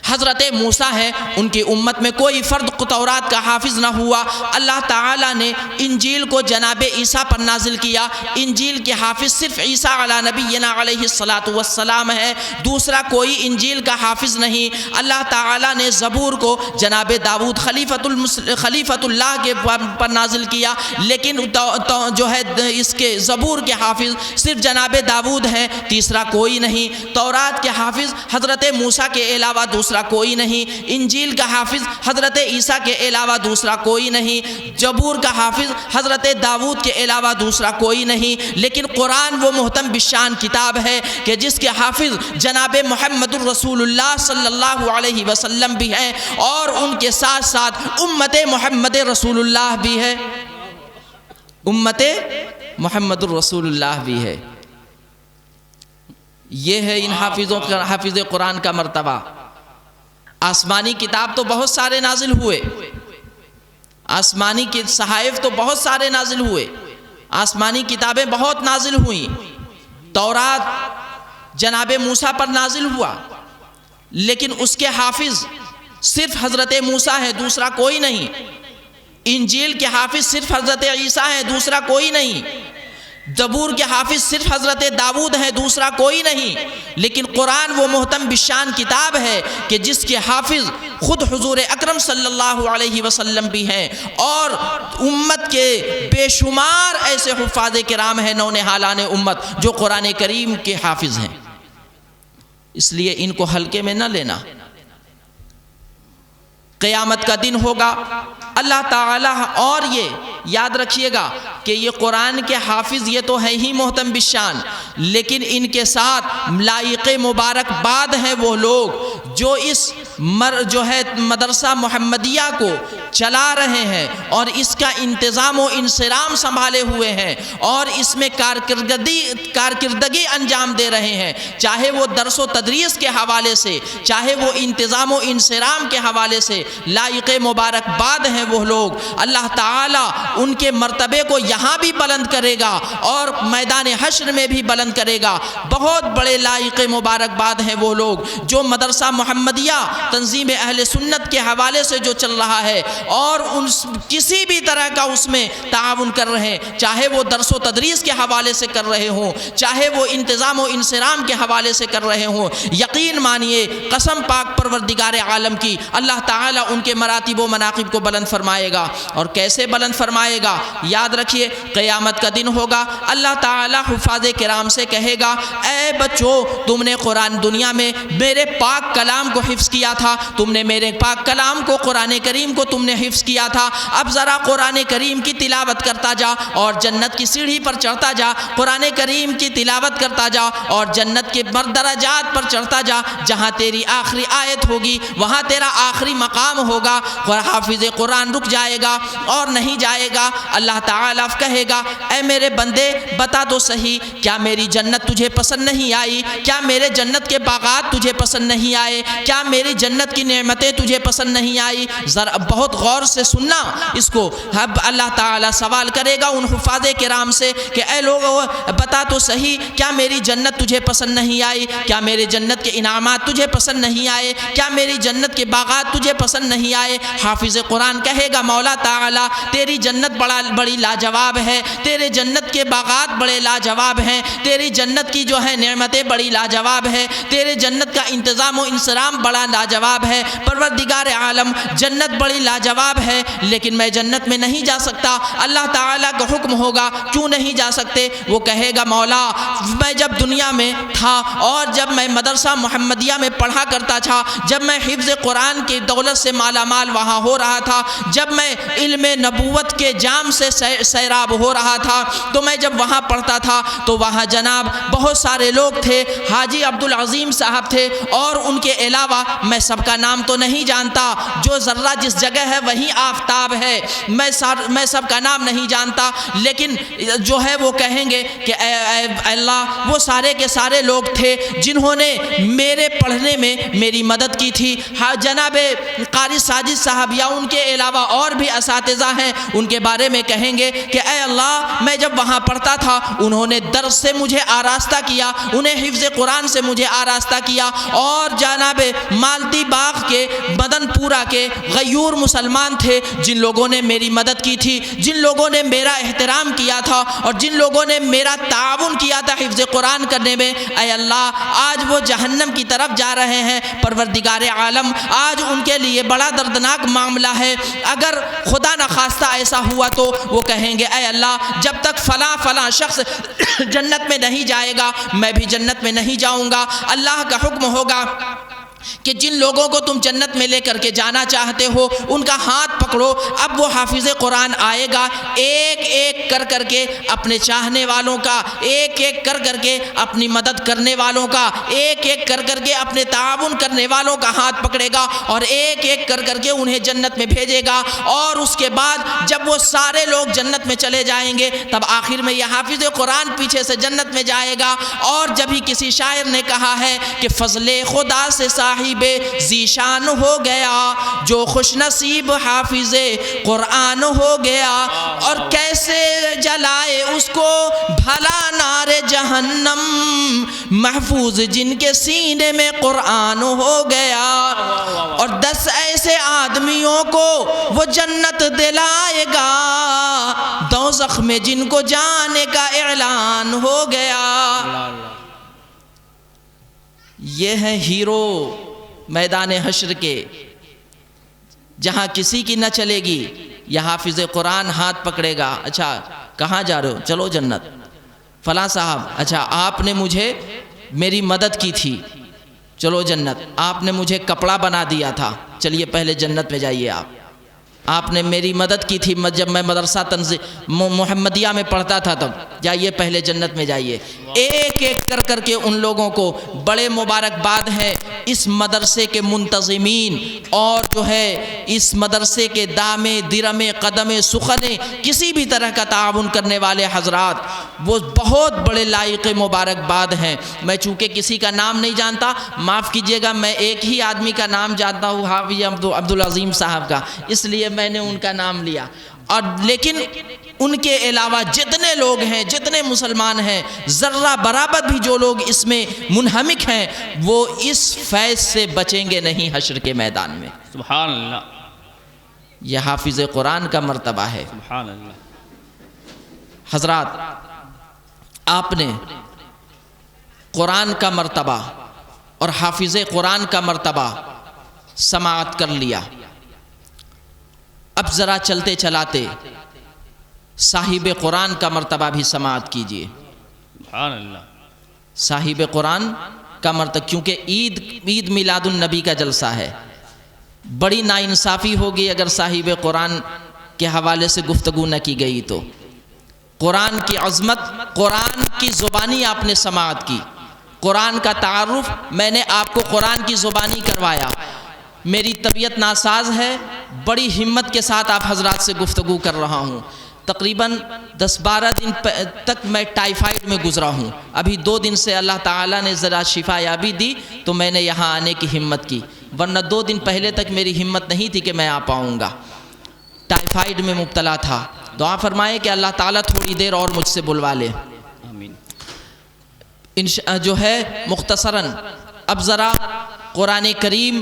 حضرت موسیٰ ہیں. ان کی امت میں کوئی فرد تورات کا حافظ نہ ہوا. اللہ تعالیٰ نے انجیل کو جناب عیسیٰ پر نازل کیا. انجیل کے حافظ صرف عیسیٰ علی نبینا علیہ الصلاۃ والسلام ہے، دوسرا کوئی انجیل کا حافظ نہیں. اللہ تعالیٰ نے زبور کو جناب داؤد خلیفۃ اللہ کے پر نازل کیا، لیکن جو ہے اس کے زبور کے حافظ صرف جناب داؤد ہیں، تیسرا کوئی نہیں. تورات کے حافظ حضرت موسیٰ کے علاوہ دوسرا کوئی نہیں. انجیل کا حافظ حضرت عیسیٰ کے علاوہ دوسرا کوئی نہیں. زبور کا حافظ حضرت داؤد کے علاوہ دوسرا کوئی نہیں. لیکن قرآن وہ محتم بالشان کتاب ہے کہ جس کے حافظ جناب محمد الرسول اللہ صلی اللہ علیہ وسلم بھی ہیں، اور ان کے ساتھ ساتھ امت محمد رسول اللہ بھی ہے، امت محمد الرسول اللہ بھی ہے. یہ ہے ان حافظ قرآن کا مرتبہ. آسمانی کتاب تو بہت سارے نازل ہوئے، آسمانی کے صحائف تو بہت سارے نازل ہوئے، آسمانی کتابیں بہت نازل ہوئیں. تورات جناب موسیٰ پر نازل ہوا، لیکن اس کے حافظ صرف حضرت موسیٰ ہے، دوسرا کوئی نہیں. انجیل کے حافظ صرف حضرت عیسیٰ ہے، دوسرا کوئی نہیں. زبور کے حافظ صرف حضرت داؤد ہے، دوسرا کوئی نہیں. لیکن قرآن وہ محتم بالشان کتاب ہے کہ جس کے حافظ خود حضور اکرم صلی اللہ علیہ وسلم بھی ہیں، اور امت کے بے شمار ایسے حفاظ کرام ہیں نونہالان امت جو قرآن کریم کے حافظ ہیں. اس لیے ان کو ہلکے میں نہ لینا. قیامت کا دن ہوگا اللہ تعالیٰ، اور یہ یاد رکھیے گا کہ یہ قرآن کے حافظ یہ تو ہے ہی محتم بالشان، لیکن ان کے ساتھ لائق مبارک باد ہیں وہ لوگ جو اس جو ہے مدرسہ محمدیہ کو چلا رہے ہیں اور اس کا انتظام و انصرام سنبھالے ہوئے ہیں، اور اس میں کارکردگی انجام دے رہے ہیں، چاہے وہ درس و تدریس کے حوالے سے، چاہے وہ انتظام و انصرام کے حوالے سے. لائق مبارک باد ہیں وہ لوگ. اللہ تعالیٰ ان کے مرتبے کو یہاں بھی بلند کرے گا اور میدان حشر میں بھی بلند کرے گا. بہت بڑے لائق مبارک باد ہیں وہ لوگ جو مدرسہ محمدیہ تنظیم اہل سنت کے حوالے سے جو چل رہا ہے اور کسی بھی طرح کا اس میں تعاون کر رہے ہیں، چاہے وہ درس و تدریس کے حوالے سے کر رہے ہوں، چاہے وہ انتظام و انصرام کے حوالے سے کر رہے ہوں. یقین مانیے قسم پاک پروردگار عالم کی، اللہ تعالیٰ ان کے مراتب و مناقب کو بلند فرمائے گا. اور کیسے بلند فرمائے گا؟ یاد رکھیے قیامت کا دن ہوگا، اللہ تعالیٰ حفاظ کرام سے کہے گا اے بچو تم نے قرآن دنیا میں میرے پاک کلام کو حفظ کیا تھا، تم نے میرے پاک کلام کو قرآن کریم کو تم نے حفظ کیا تھا، اب ذرا قرآن کریم کی تلاوت کرتا جا اور جنت کی سیڑھی پر چڑھتا جا، قرآن کریم کی تلاوت کرتا جا اور جنت کے درجات پر چڑھتا جا، جہاں تیری آخری آیت ہوگی وہاں تیرا آخری مقام ہوگا. حافظ قرآن رک جائے گا اور نہیں جائے گا. اللہ تعالیٰ کہے گا اے میرے بندے بتا تو صحیح، کیا میری جنت تجھے پسند نہیں آئی؟ کیا میرے جنت کے باغات تجھے پسند نہیں آئے؟ کیا میری جنت کی نعمتیں تجھے پسند نہیں آئی؟ ذرا بہت غور سے سننا اس کو. اب اللہ تعالیٰ سوال کرے گا ان حفاظ کرام سے کہ اے لوگو بتا تو صحیح، کیا میری جنت تجھے پسند نہیں آئی؟ کیا میرے جنت کے انعامات تجھے پسند نہیں آئے؟ کیا میری جنت کے باغات تجھے پسند نہیں آئے؟ حافظ قرآن کہے گا مولا تعالیٰ تیری جنت بڑی لاجواب ہے، تیرے جنت کے باغات بڑے لاجواب ہیں، تیری جنت کی جو ہے نعمتیں بڑی لاجواب ہے، تیرے جنت کا انتظام و انصرام بڑا لاجواب لاجواب ہے، پروردگار عالم جنت بڑی لاجواب ہے، لیکن میں جنت میں نہیں جا سکتا۔ اللہ تعالیٰ کا حکم ہوگا کیوں نہیں جا سکتے؟ وہ کہے گا مولا میں جب دنیا میں تھا اور جب میں مدرسہ محمدیہ میں پڑھا کرتا تھا، جب میں حفظ قرآن کی دولت سے مالا مال وہاں ہو رہا تھا، جب میں علم نبوت کے جام سے سیراب ہو رہا تھا، تو میں جب وہاں پڑھتا تھا تو وہاں جناب بہت سارے لوگ تھے، حاجی عبدالعظیم صاحب تھے، اور ان کے علاوہ میں سب کا نام تو نہیں جانتا، جو ذرہ جس جگہ ہے وہیں آفتاب ہے، میں سب کا نام نہیں جانتا، لیکن جو ہے وہ کہیں گے کہ اے اللہ وہ سارے کے سارے لوگ تھے جنہوں نے میرے پڑھنے میں میری مدد کی تھی۔ جناب قاری ساجد صاحب یا ان کے علاوہ اور بھی اساتذہ ہیں، ان کے بارے میں کہیں گے کہ اے اللہ میں جب وہاں پڑھتا تھا انہوں نے درس سے مجھے آراستہ کیا، انہیں حفظ قرآن سے مجھے آراستہ کیا، اور جناب مالتی باغ کے مدن پورہ کے غیور مسلمان تھے جن لوگوں نے میری مدد کی تھی، جن لوگوں نے میرا احترام کیا تھا اور جن لوگوں نے میرا تعاون کیا تھا حفظ قرآن کرنے میں، اے اللہ آج وہ جہنم کی طرف جا رہے ہیں۔ پروردگار عالم آج ان کے لیے بڑا دردناک معاملہ ہے۔ اگر خدا نخواستہ ایسا ہوا تو وہ کہیں گے اے اللہ جب تک فلاں شخص جنت میں نہیں جائے گا میں بھی جنت میں نہیں جاؤں گا۔ اللہ کا حکم ہوگا کہ جن لوگوں کو تم جنت میں لے کر کے جانا چاہتے ہو ان کا ہاتھ پکڑو۔ اب وہ حافظ قرآن آئے گا، ایک ایک کر کے اپنے چاہنے والوں کا، ایک ایک کر کے اپنی مدد کرنے والوں کا، ایک ایک کر کے اپنے تعاون کرنے والوں کا ہاتھ پکڑے گا اور ایک ایک کر کے انہیں جنت میں بھیجے گا۔ اور اس کے بعد جب وہ سارے لوگ جنت میں چلے جائیں گے تب آخر میں یہ حافظ قرآن پیچھے سے جنت میں جائے گا۔ اور جب ہی کسی شاعر نے کہا ہے کہ فضل خدا سے صاحب ذیشان ہو گیا جو خوش نصیب حافظ قرآن ہو گیا، اور کیسے جلائے اس کو بھلا نار جہنم محفوظ جن کے سینے میں قرآن ہو گیا۔ اور 10 ایسے آدمیوں کو وہ جنت دلائے گا دوزخ میں جن کو جانے کا اعلان ہو گیا۔ یہ ہے ہیرو میدان حشر کے، جہاں کسی کی نہ چلے گی، یہ حافظ قرآن ہاتھ پکڑے گا، اچھا کہاں جا رہے ہو؟ چلو جنت۔ فلاں صاحب اچھا آپ نے مجھے میری مدد کی تھی، چلو جنت۔ آپ نے مجھے کپڑا بنا دیا تھا، چلیے پہلے جنت میں جائیے۔ آپ نے میری مدد کی تھی جب میں مدرسہ محمدیہ میں پڑھتا تھا، تب جائیے پہلے جنت میں جائیے۔ ایک ایک کر کے ان لوگوں کو بڑے مبارکباد ہیں، اس مدرسے کے منتظمین اور جو ہے اس مدرسے کے دامے درمے قدمے سخنے کسی بھی طرح کا تعاون کرنے والے حضرات، وہ بہت بڑے لائق مبارکباد ہیں۔ میں چونکہ کسی کا نام نہیں جانتا، معاف کیجیے گا، میں ایک ہی آدمی کا نام جانتا ہوں، حافظ عبدالعظیم صاحب کا، اس لیے میں نے ان کا نام لیا۔ اور لیکن ان کے علاوہ جتنے لوگ ہیں، جتنے مسلمان ہیں، ذرہ برابر بھی جو لوگ اس میں منہمک ہیں، وہ اس فیض سے بچیں گے نہیں حشر کے میدان میں۔ سبحان اللہ، یہ حافظ قرآن کا مرتبہ ہے۔ سبحان اللہ۔ حضرات آپ نے قرآن کا مرتبہ اور حافظ قرآن کا مرتبہ سماعت کر لیا، اب ذرا چلتے چلاتے صاحب قرآن کا مرتبہ بھی سماعت کیجئے۔ سبحان اللہ۔ صاحب قرآن کا مرتبہ، کیونکہ عید میلاد النبی کا جلسہ ہے، بڑی ناانصافی ہوگی اگر صاحب قرآن کے حوالے سے گفتگو نہ کی گئی تو۔ قرآن کی عظمت، قرآن کی زبانی آپ نے سماعت کی، قرآن کا تعارف میں نے آپ کو قرآن کی زبانی کروایا۔ میری طبیعت ناساز ہے، بڑی ہمت کے ساتھ آپ حضرات سے گفتگو کر رہا ہوں۔ تقریباً 10-12 دن تک میں ٹائیفائڈ میں گزرا ہوں، ابھی 2 دن سے اللہ تعالیٰ نے ذرا شفا یابی دی تو میں نے یہاں آنے کی ہمت کی، ورنہ 2 دن پہلے تک میری ہمت نہیں تھی کہ میں آ پاؤں گا۔ ٹائیفائڈ میں مبتلا تھا، دعا فرمائے کہ اللہ تعالیٰ تھوڑی دیر اور مجھ سے بلوا لے۔ آمین۔ جو ہے مختصراً اب ذرا قرآن کریم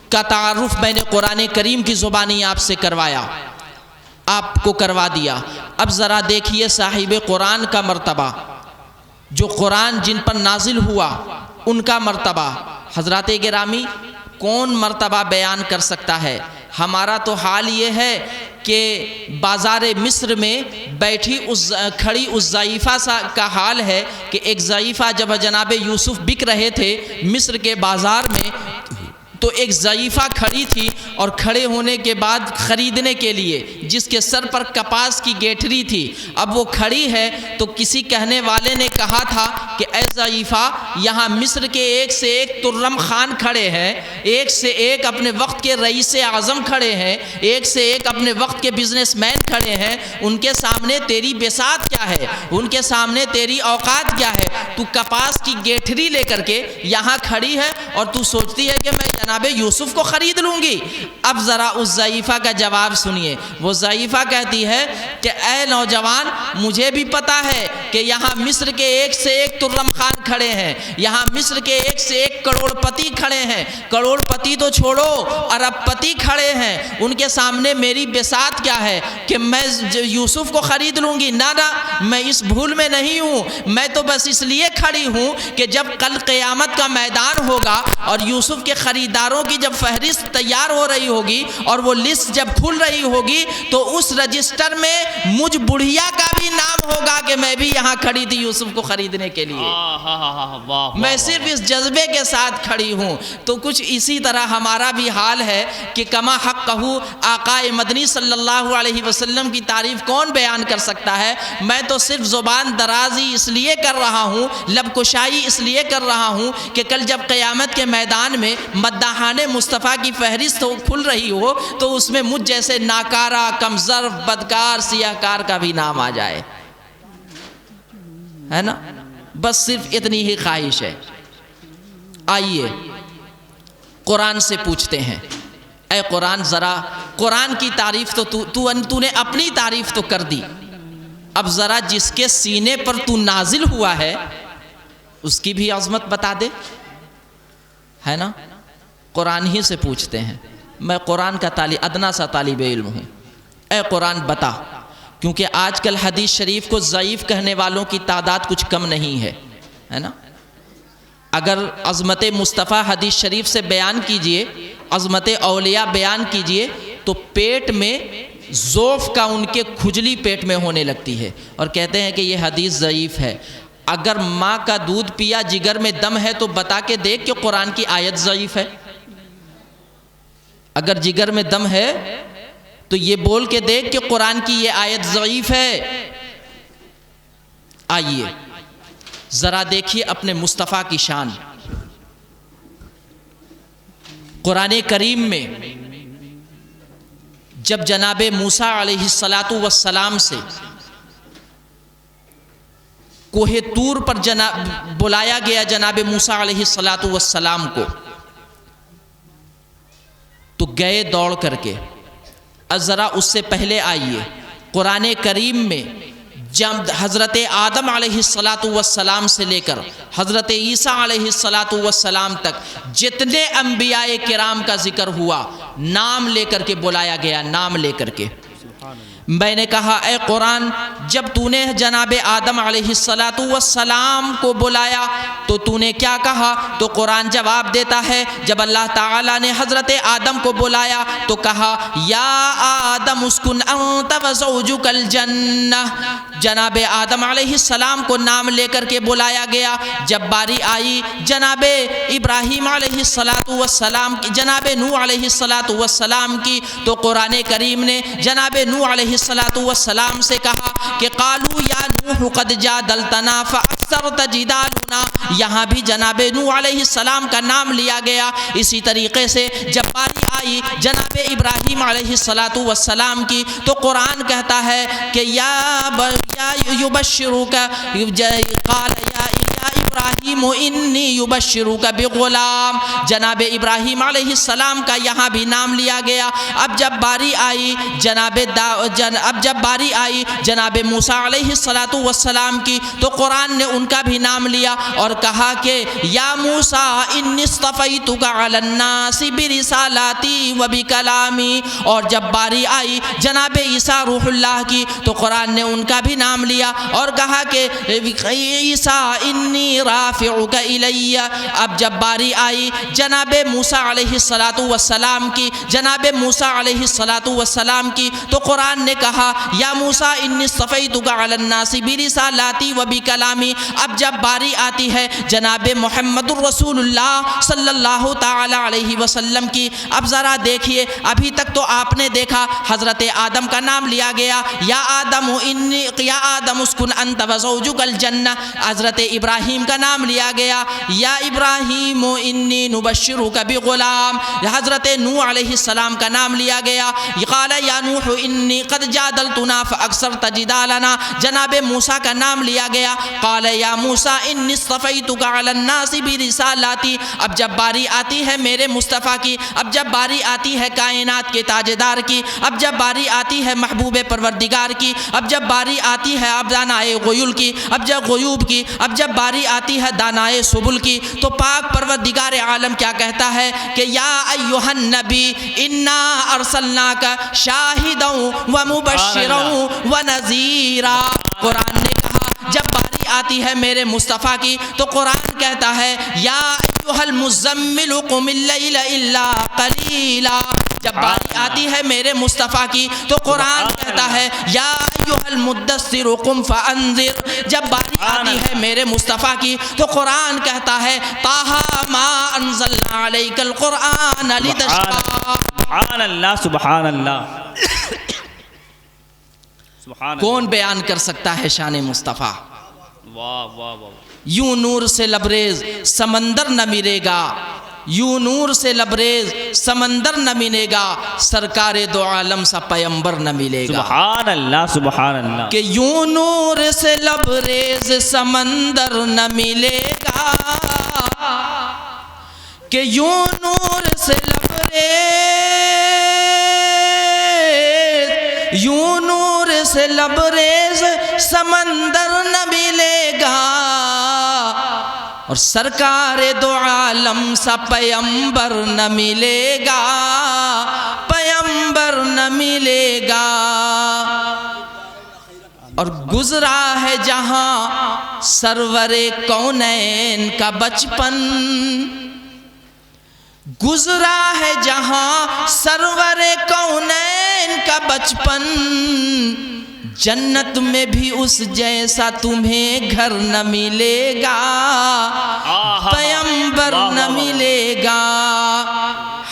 کا تعارف میں نے قرآن کریم کی زبانی آپ سے کروایا، آپ کو کروا دیا۔ اب ذرا دیکھیے صاحب قرآن کا مرتبہ، جو قرآن جن پر نازل ہوا ان کا مرتبہ، حضرات گرامی کون مرتبہ بیان کر سکتا ہے؟ ہمارا تو حال یہ ہے کہ بازار مصر میں بیٹھی کھڑی اس ضعیفہ کا حال ہے کہ ایک ضعیفہ جب جناب یوسف بک رہے تھے مصر کے بازار میں تو ایک ضعیفہ کھڑی تھی، اور کھڑے ہونے کے بعد خریدنے کے لیے جس کے سر پر کپاس کی گیٹھری تھی، اب وہ کھڑی ہے تو کسی کہنے والے نے کہا تھا کہ اے ضعیفہ، یہاں مصر کے ایک سے ایک ترم خان کھڑے ہیں، ایک سے ایک اپنے وقت کے رئیس اعظم کھڑے ہیں، ایک سے ایک اپنے وقت کے بزنس مین کھڑے ہیں، ان کے سامنے تیری بساط کیا ہے، ان کے سامنے تیری اوقات کیا ہے؟ تو کپاس کی گیٹھری لے کر کے یہاں کھڑی ہے اور تو سوچتی ہے کہ میں جناب یوسف کو خرید لوں گی۔ اب ذرا اس ضعیفہ کا جواب سنیے۔ وہ ضعیفہ کہتی ہے کہ اے نوجوان، مجھے بھی پتا ہے کہ یہاں مصر کے ایک سے ایک ترم خان کھڑے ہیں، یہاں مصر کے ایک سے ایک کروڑ پتی کھڑے ہیں، کروڑ پتی تو چھوڑو ارب پتی کھڑے ہیں، ان کے سامنے میری بساط کیا ہے کہ میں یوسف کو خرید لوں گی؟ نہ نہ، میں اس بھول میں نہیں ہوں، میں تو بس اس لیے کھڑی ہوں کہ جب کل قیامت کا میدان ہوگا اور یوسف کے خریداروں کی جب فہرست تیار ہو رہی ہوگی اور وہ لسٹ جب کھل رہی ہوگی تو اس رجسٹر میں مجھ بڑھیا کا بھی نام ہوگا کہ میں بھی یہاں کھڑی تھی یوسف کو خریدنے کے لیے، میں صرف اس جذبے کے ساتھ کھڑی ہوں۔ تو کچھ اسی طرح ہمارا بھی حال ہے کہ کما حق کہو آقا مدنی صلی اللہ علیہ وسلم کی تعریف کون بیان کر سکتا ہے؟ میں تو صرف زبان درازی اس لیے کر رہا ہوں، لب کشائی اس لیے کر رہا ہوں کہ کل جب قیامت کے میدان میں مداحان مصطفیٰ کی فہرست کھل رہی ہو تو اس میں مجھ جیسے ناکارہ، کمظرف، بدکار، سیاہکار کا بھی نام آ جائے، ہے نا؟ بس صرف اتنی ہی خواہش ہے۔ آئیے قرآن سے پوچھتے ہیں، اے قرآن، ذرا قرآن کی تعریف تو نے اپنی تعریف تو کر دی، اب ذرا جس کے سینے پر تو نازل ہوا ہے اس کی بھی عظمت بتا دے، ہے نا؟ قرآن ہی سے پوچھتے ہیں۔ میں قرآن کا ادنا سا طالب علم ہوں، اے قرآن بتا، کیونکہ آج کل حدیث شریف کو ضعیف کہنے والوں کی تعداد کچھ کم نہیں ہے نا؟ اگر عظمت مصطفیٰ حدیث شریف سے بیان کیجئے، عظمت اولیاء بیان کیجئے تو پیٹ میں ضعف کا ان کے کھجلی پیٹ میں ہونے لگتی ہے اور کہتے ہیں کہ یہ حدیث ضعیف ہے۔ اگر ماں کا دودھ پیا جگر میں دم ہے تو بتا کے دیکھ کہ قرآن کی آیت ضعیف ہے۔ اگر جگر میں دم ہے تو یہ بول کے دیکھ کہ قرآن کی یہ آیت ضعیف ہے۔ آئیے ذرا دیکھیے اپنے مصطفیٰ کی شان۔ قرآن کریم میں جب جناب موسیٰ علیہ السلام سے کوہ طور پر بلایا گیا جناب موسیٰ علیہ السلام کو، تو گئے دوڑ کر کے۔ ذرا اس سے پہلے آئیے قرآن کریم میں جب حضرت آدم علیہ السلام سے لے کر حضرت عیسیٰ علیہ السلام تک جتنے انبیاء کرام کا ذکر ہوا، نام لے کر کے بلایا گیا، نام لے کر کے۔ میں نے کہا اے قرآن، جب تو نے جناب آدم علیہ السلام کو بلایا تو تو نے کیا کہا؟ تو قرآن جواب دیتا ہے، جب اللہ تعالیٰ نے حضرت آدم کو بلایا تو کہا یا آدم اسکن انت وزوجک الجنہ۔ جناب آدم علیہ السلام کو نام لے کر کے بلایا گیا۔ جب باری آئی جناب ابراہیم علیہ السلام کی، جناب نوح علیہ السلام کی، تو قرآن کریم نے جناب نوح علیہ السلام سے کہا کہ قالوا یا نوح قد جادلتنا فاکثرت جدالنا۔ یہاں بھی جناب نوح علیہ السلام کا نام لیا گیا۔ اسی طریقے سے جب باری آئی جناب ابراہیم علیہ السلام کی تو قرآن کہتا ہے کہ یا یبشروک، قال یا ابراہیم انی یبشروک بغلام۔ جناب ابراہیم علیہ السلام کا یہاں بھی نام لیا گیا۔ اب جب باری آئی جناب موسیٰ علیہ السلام کی تو قرآن نے ان کا بھی نام لیا اور کہا کہ یا موسیٰ انی اصطفیتک علی الناس برسالاتی و بکلامی۔ اور جب باری آئی جناب عیسیٰ روح اللہ کی تو قرآن نے ان کا بھی نام لیا اور کہا کہ عیسیٰ انی انی رافعک الی۔ اب جب باری آئی جناب موسیٰ علیہ السلام کی، جناب موسیٰ علیہ السلام کی، تو قرآن نے کہا یا موسیٰ انی اصطفیتک علی الناس برسالاتی و بکلامی۔ اب جب باری آتی ہے جناب محمد الرسول اللہ صلی اللہ تعالی علیہ وسلم کی، اب ذرا دیکھیے، ابھی تک تو آپ نے دیکھا حضرت آدم کا نام لیا گیا، یا آدم اسکن انت وزوجک الجنہ، حضرت ابراہیم کا نام لیا گیا، یا ابراہیم انی نبشرک بغلام، حضرت نوح علیہ السلام کا نام لیا گیا، قال یا نوح انی قد جادلتنا فاکثرت جدالنا، جناب موسیٰ کا نام لیا گیا، قال یا موسیٰ انی اصطفیتک علی الناس برسالاتی۔ اب جب باری آتی ہے میرے مصطفیٰ کی، اب جب باری آتی ہے کائنات کے تاجدار کی، اب جب باری آتی ہے محبوب پروردگار کی، اب جب باری آتی ہے اب دانائے غیول کی، اب جب غیوب کی، اب جب باری آتی ہے دانائے سبل کی، تو پاک پروردگار عالم کیا کہتا ہے کہ یا ایھا النبی انا ارسلناک شاہدا و مبشرا و نذیرا۔ قرآن نے کہا جب باری آتی ہے میرے مصطفیٰ کی تو قرآن کہتا ہے یا ایھا المزمل قم اللیل الا قلیلا۔ جب باری آتی ہے میرے مصطفیٰ کی تو قرآن کہتا ہے یا ایھا المدثر قم فانذر۔ جب باری آتی ہے میرے مصطفیٰ کی تو قرآن کہتا ہے طٰہٰ ما انزلنا علیک القرآن لتشقیٰ۔ سبحان اللہ، سبحان اللہ، سبحان اللہ۔ کون بیان کر سکتا ہے شان مصطفیٰ؟ واہ واہ واہ۔ یوں نور سے لبریز سمندر نہ ملے گا، یوں نور سے لبریز سمندر نہ ملے گا، سرکار دو عالم سا پیمبر نہ ملے گا۔ سبحان اللہ، سبحان اللہ۔ کہ یوں نور سے لبریز سمندر نہ ملے گا، کہ یوں نور سے لبریز، یوں نور سے لبریز سمندر نہ ملے گا، اور سرکار دو عالم سا پیمبر نہ ملے گا، پیمبر نہ ملے گا۔ اور گزرا ہے جہاں سرور کونین کا بچپن، گزرا ہے جہاں سرور کونین کا بچپن، جنت میں بھی اس جیسا تمہیں گھر نہ ملے گا، پیمبر نہ ملے گا۔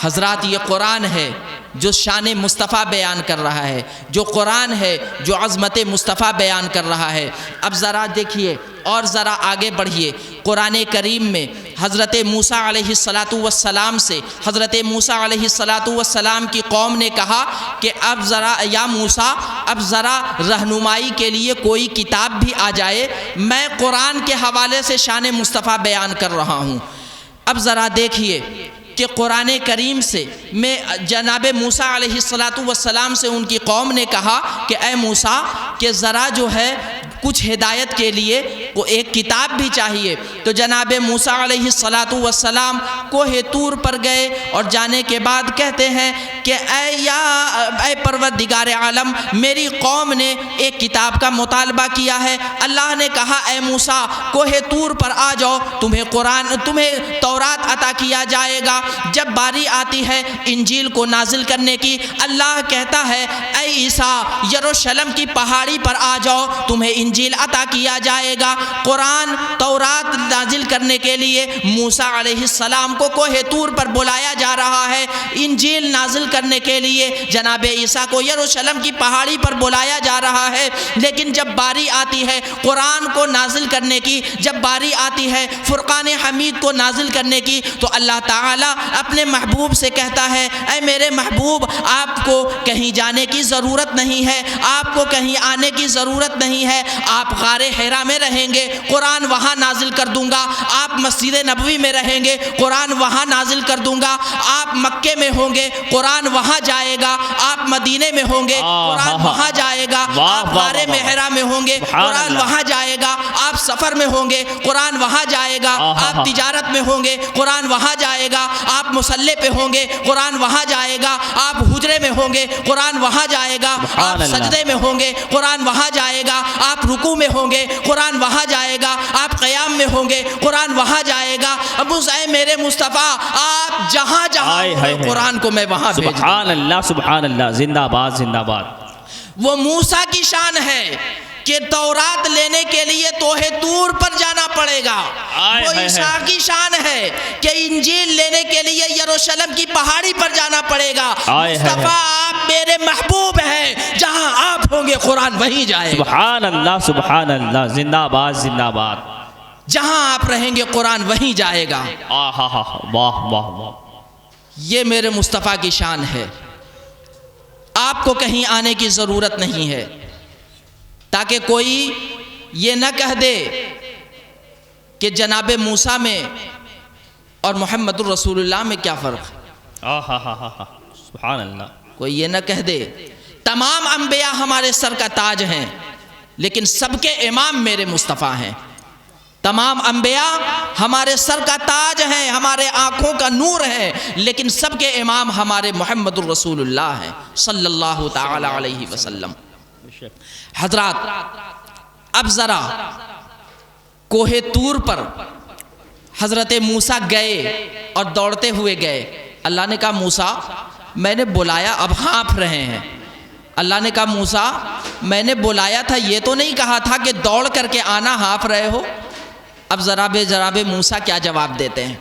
حضرات یہ قرآن ہے جو شان مصطفیٰ بیان کر رہا ہے، جو قرآن ہے جو عظمت مصطفیٰ بیان کر رہا ہے۔ اب ذرا دیکھیے اور ذرا آگے بڑھیے، قرآن کریم میں حضرت موسیٰ علیہ السلام سے حضرت موسیٰ علیہ السلام کی قوم نے کہا کہ اب ذرا یا موسیٰ اب ذرا رہنمائی کے لیے کوئی کتاب بھی آ جائے، میں قرآن کے حوالے سے شان مصطفیٰ بیان کر رہا ہوں۔ اب ذرا دیکھیے کہ قرآن کریم سے میں جناب موسیٰ علیہ السلام سے ان کی قوم نے کہا کہ اے موسیٰ کہ ذرا جو ہے کچھ ہدایت کے لیے وہ ایک کتاب بھی چاہیے، تو جناب موسیٰ علیہ السلام کوہ طور پر گئے اور جانے کے بعد کہتے ہیں کہ اے پروردگار عالم میری قوم نے ایک کتاب کا مطالبہ کیا ہے۔ اللہ نے کہا اے موسیٰ کوہ طور پر آ جاؤ، تمہیں تورات عطا کیا جائے گا۔ جب باری آتی ہے انجیل کو نازل کرنے کی، اللہ کہتا ہے اے عیسیٰ یروشلم کی پہاڑی پر آ جاؤ، تمہیں انجیل عطا کیا جائے گا۔ قرآن تورات نازل کرنے کے لیے موسیٰ علیہ السلام کو کوہ طور پر بلایا جا رہا ہے، انجیل نازل کرنے کے لیے جناب عیسیٰ کو یروشلم کی پہاڑی پر بلایا جا رہا ہے۔ لیکن جب باری آتی ہے قرآن کو نازل کرنے کی، جب باری آتی ہے فرقان حمید کو نازل کرنے کی، تو اللہ تعالیٰ اپنے محبوب سے کہتا ہے اے میرے محبوب آپ کو کہیں جانے کی ضرورت نہیں ہے، آپ کو کہیں آنے کی ضرورت نہیں ہے، آپ غار حرا میں رہیں گے قرآن وہاں نازل کر دوں گا، آپ مسجد نبوی میں رہیں گے قرآن وہاں نازل کر دوں گا، آپ مکے میں ہوں گے قرآن وہاں جائے گا، آپ آپ مدینے میں ہوں گے قرآن وہاں جائے گا، آپ غار محرا میں ہوں گے قرآن وہاں جائے گا، آپ سفر میں ہوں گے قرآن وہاں جائے گا، آپ تجارت میں ہوں گے قرآن وہاں جائے گا، آپ مصلی پہ ہوں گے قرآن وہاں جائے گا، آپ حجرے میں ہوں گے قرآن وہاں جائے گا، آپ سجدے میں ہوں گے قرآن وہاں جائے گا، آپ رکوع میں ہوں گے قرآن وہاں جائے گا، آپ قیام میں ہوں گے قرآن وہاں جائے گا۔ ابو اے میرے مصطفیٰ آپ جہاں جہاں قرآن کو میں وہاں بھیج دوں۔ سبحان اللہ سبحان اللہ، زندہ باد زندہ باد۔ وہ موسیٰ کی شان ہے کہ تورات لینے کے لیے توہ طور پر جانا پڑے گا، وہ عیسیٰ کی شان ہے کہ انجیل لینے کے لیے یروشلم کی پہاڑی پر جانا پڑے گا۔ مصطفیٰ آپ میرے محبوب ہیں، جہاں آپ ہوں گے قرآن وہیں جائے گا۔ سبحان اللہ سبحان اللہ، زندہ باد زندہ باد۔ جہاں آپ رہیں گے قرآن وہیں جائے گا۔ واہ واہ واہ، یہ میرے مصطفیٰ کی شان ہے، آپ کو کہیں آنے کی ضرورت نہیں ہے، تاکہ کوئی یہ نہ کہہ دے کہ جناب موسیٰ میں اور محمد الرسول اللہ میں کیا فرق ہے۔ سبحان اللہ، کوئی یہ نہ کہہ دے تمام انبیاء ہمارے سر کا تاج ہیں، لیکن سب کے امام میرے مصطفیٰ ہیں۔ تمام انبیاء ہمارے سر کا تاج ہیں، ہمارے آنکھوں کا نور ہے، لیکن سب کے امام ہمارے محمد الرسول اللہ ہیں صلی اللہ تعالی علیہ وسلم۔ حضرات اب ذرا کوہ طور پر حضرت موسیٰ گئے اور دوڑتے ہوئے گئے۔ اللہ نے کہا موسیٰ میں نے بلایا، اب ہانپ رہے ہیں۔ اللہ نے کہا موسیٰ میں نے بلایا تھا، یہ تو نہیں کہا تھا کہ دوڑ کر کے آنا، ہانپ رہے ہو۔ اب جناب موسیٰ کیا جواب دیتے ہیں؟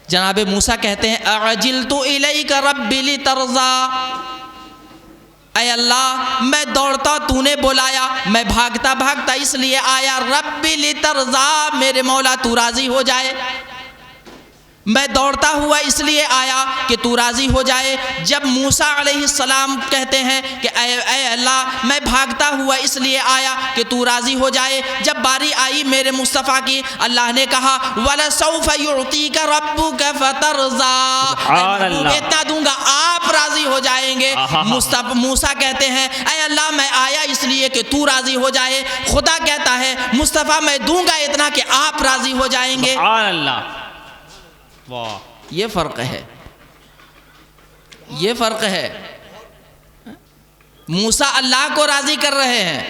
جناب موسیٰ کہتے ہیں اعجلت الیک رب لترضا، اے اللہ میں دوڑتا تو نے بلایا، میں بھاگتا بھاگتا اس لیے آیا، رب لترضا میرے مولا تو راضی ہو جائے، میں دوڑتا ہوا اس لیے آیا کہ تو راضی ہو جائے۔ جب موسیٰ علیہ السلام کہتے ہیں کہ اے اللہ میں بھاگتا ہوا اس لیے آیا کہ تو راضی ہو جائے، جب باری آئی میرے مصطفیٰ کی، اللہ نے کہا وَلَسَوْفَ يُعْطِيكَ رَبُّكَ فَتَرْضَىٰ، اتنا دوں گا آپ راضی ہو جائیں گے۔ موسیٰ کہتے ہیں اے اللہ میں آیا اس لیے کہ تو راضی ہو جائے، خدا کہتا ہے مصطفیٰ میں دوں گا اتنا کہ آپ راضی ہو جائیں گے۔ سبحان اللہ، یہ فرق ہے، یہ فرق ہے۔ موسیٰ اللہ کو راضی کر رہے ہیں،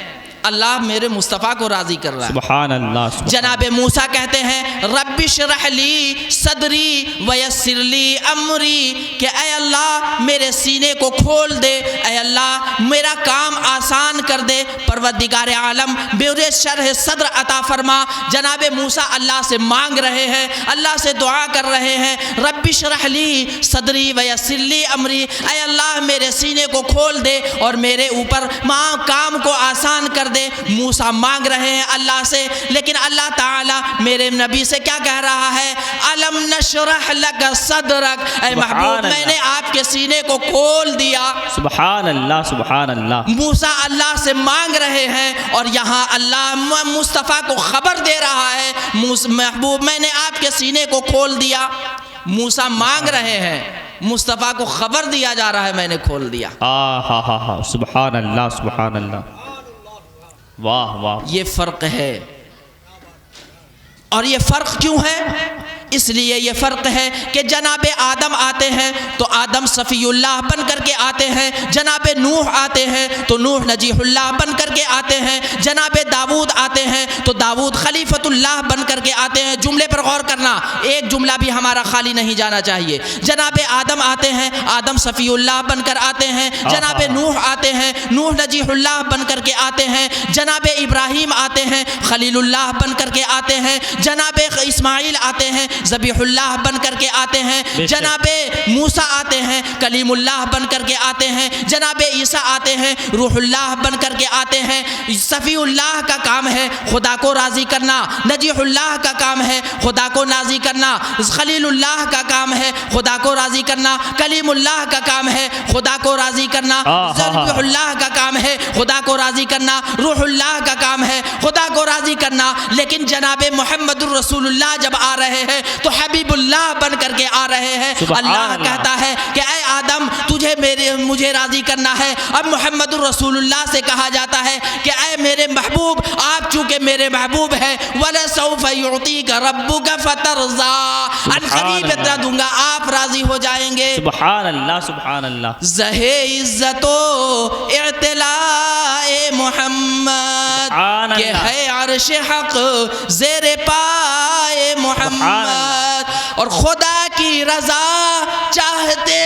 اللہ میرے مصطفیٰ کو راضی کر رہا ہے۔ سبحان اللہ۔ جناب موسیٰ کہتے ہیں رب اشرح لی صدری ویسر لی امری، کہ اے اللہ میرے سینے کو کھول دے، اے اللہ میرا کام آسان کر دے، پروردگار عالم میرے شرح صدر عطا فرما۔ جناب موسیٰ اللہ سے مانگ رہے ہیں، اللہ سے دعا کر رہے ہیں، رب اشرح لی صدری ویسر لی امری، اے اللہ میرے سینے کو کھول دے اور میرے اوپر کام کو آسان کر دے۔ موسیٰ مانگ رہے ہیں اللہ سے، لیکن اللہ تعالیٰ میرے نبی سے کیا کہہ رہا ہے؟ الم نشرح لک صدرک، اے محبوب میں نے آپ کے سینے کو کھول دیا۔ سبحان اللہ سبحان اللہ۔ موسیٰ اللہ سے مانگ رہے ہیں اور یہاں اللہ مصطفیٰ کو خبر دے رہا ہے محبوب میں نے آپ کے سینے کو کھول دیا۔ موسیٰ مانگ رہے ہیں، مصطفیٰ کو خبر دیا جا رہا ہے میں نے کھول دیا۔ سبحان اللہ سبحان اللہ، واہ واہ۔ یہ فرق ہے، اور یہ فرق کیوں ہے؟ اس لیے یہ فرق ہے کہ جناب آدم آتے ہیں تو آدم صفی اللہ بن کر کے آتے ہیں، جناب نوح آتے ہیں تو نوح نجیح اللہ بن کر کے آتے ہیں، جناب داود آتے ہیں تو داود خلیفۃ اللہ بن کر کے آتے ہیں۔ جملے پر غور کرنا، ایک جملہ بھی ہمارا خالی نہیں جانا چاہیے۔ جناب آدم آتے ہیں، آدم صفی اللہ بن کر آتے ہیں، جناب نوح آتے ہیں، نوح نجیح اللہ بن کر کے آتے ہیں، جناب ابراہیم آتے ہیں، خلیل اللہ بن کر کے آتے ہیں، جناب اسماعیل آتے ہیں، ذبیح اللہ بن کر کے آتے ہیں، جناب موسیٰ آتے ہیں، کلیم اللہ بن کر کے آتے ہیں، جناب عیسیٰ آتے ہیں، روح اللہ بن کر کے آتے ہیں۔ صفی اللہ کا کام ہے خدا کو راضی کرنا، نجیح اللہ کا کام ہے خدا کو راضی کرنا، خلیل اللہ کا کام ہے خدا کو راضی کرنا، کلیم اللہ کا کام ہے خدا کو راضی کرنا، ذبیح اللہ کا کام ہے خدا کو راضی کرنا، روح اللہ کا کام ہے خدا کو راضی کرنا۔ لیکن جناب محمد الرسول اللہ جب آ رہے ہیں تو حبیب اللہ بن کر کے آ رہے ہیں۔ اللہ کہتا ہے کہ اے آدم تجھے میرے مجھے راضی کرنا ہے۔ اب محمد الرسول اللہ سے کہا جاتا ہے کہ اے میرے محبوب، آپ چونکہ میرے محبوب ہیں، وَلَسَوْفَ يُعْطِيكَ رَبُّكَ فَتَرْضَىٰ، ان قریب اتنا دوں گا آپ راضی ہو جائیں گے۔ سبحان اللہ سبحان اللہ۔ زہے عزت و اعتلاء محمد کہ ہے عرش حق زیر پائے محمد، اور خدا کی رضا چاہتے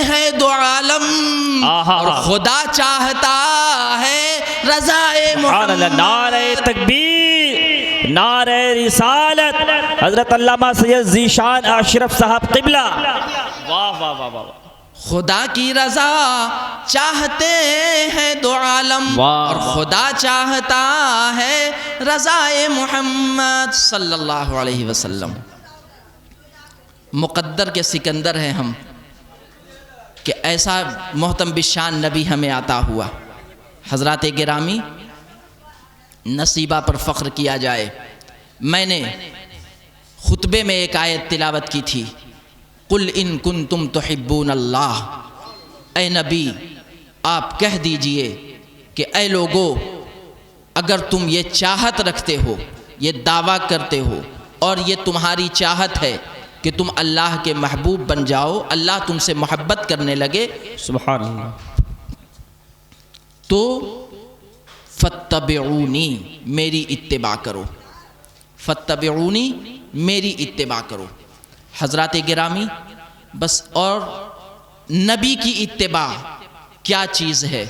ہیں دو عالم، اور خدا چاہتا ہے رضا محمد۔ نعرہ تکبیر، نعرہ رسالت، حضرت علامہ سید ذیشان اشرف صاحب قبلہ۔ واہ واہ واہ واہ۔ خدا کی رضا چاہتے ہیں دو عالم، اور خدا چاہتا ہے رضا محمد صلی اللہ علیہ وسلم۔ مقدر کے سکندر ہیں ہم کہ ایسا محتم بشان نبی ہمیں عطا ہوا۔ حضرات گرامی، نصیبہ پر فخر کیا جائے۔ میں نے خطبے میں ایک آیت تلاوت کی تھی، قُلْ إِن كُنْتُمْ تُحِبُّونَ اللَّهَ، اے نبی آپ کہہ دیجئے کہ اے لوگو، اگر تم یہ چاہت رکھتے ہو، یہ دعویٰ کرتے ہو، اور یہ تمہاری چاہت ہے کہ تم اللہ کے محبوب بن جاؤ، اللہ تم سے محبت کرنے لگے، سبحان اللہ، تو فَاتَّبِعُونِی، میری اتباع کرو، فَاتَّبِعُونِی، میری اتباع کرو۔ حضرات گرامی، بس اور نبی کی اتباع کیا چیز ہے؟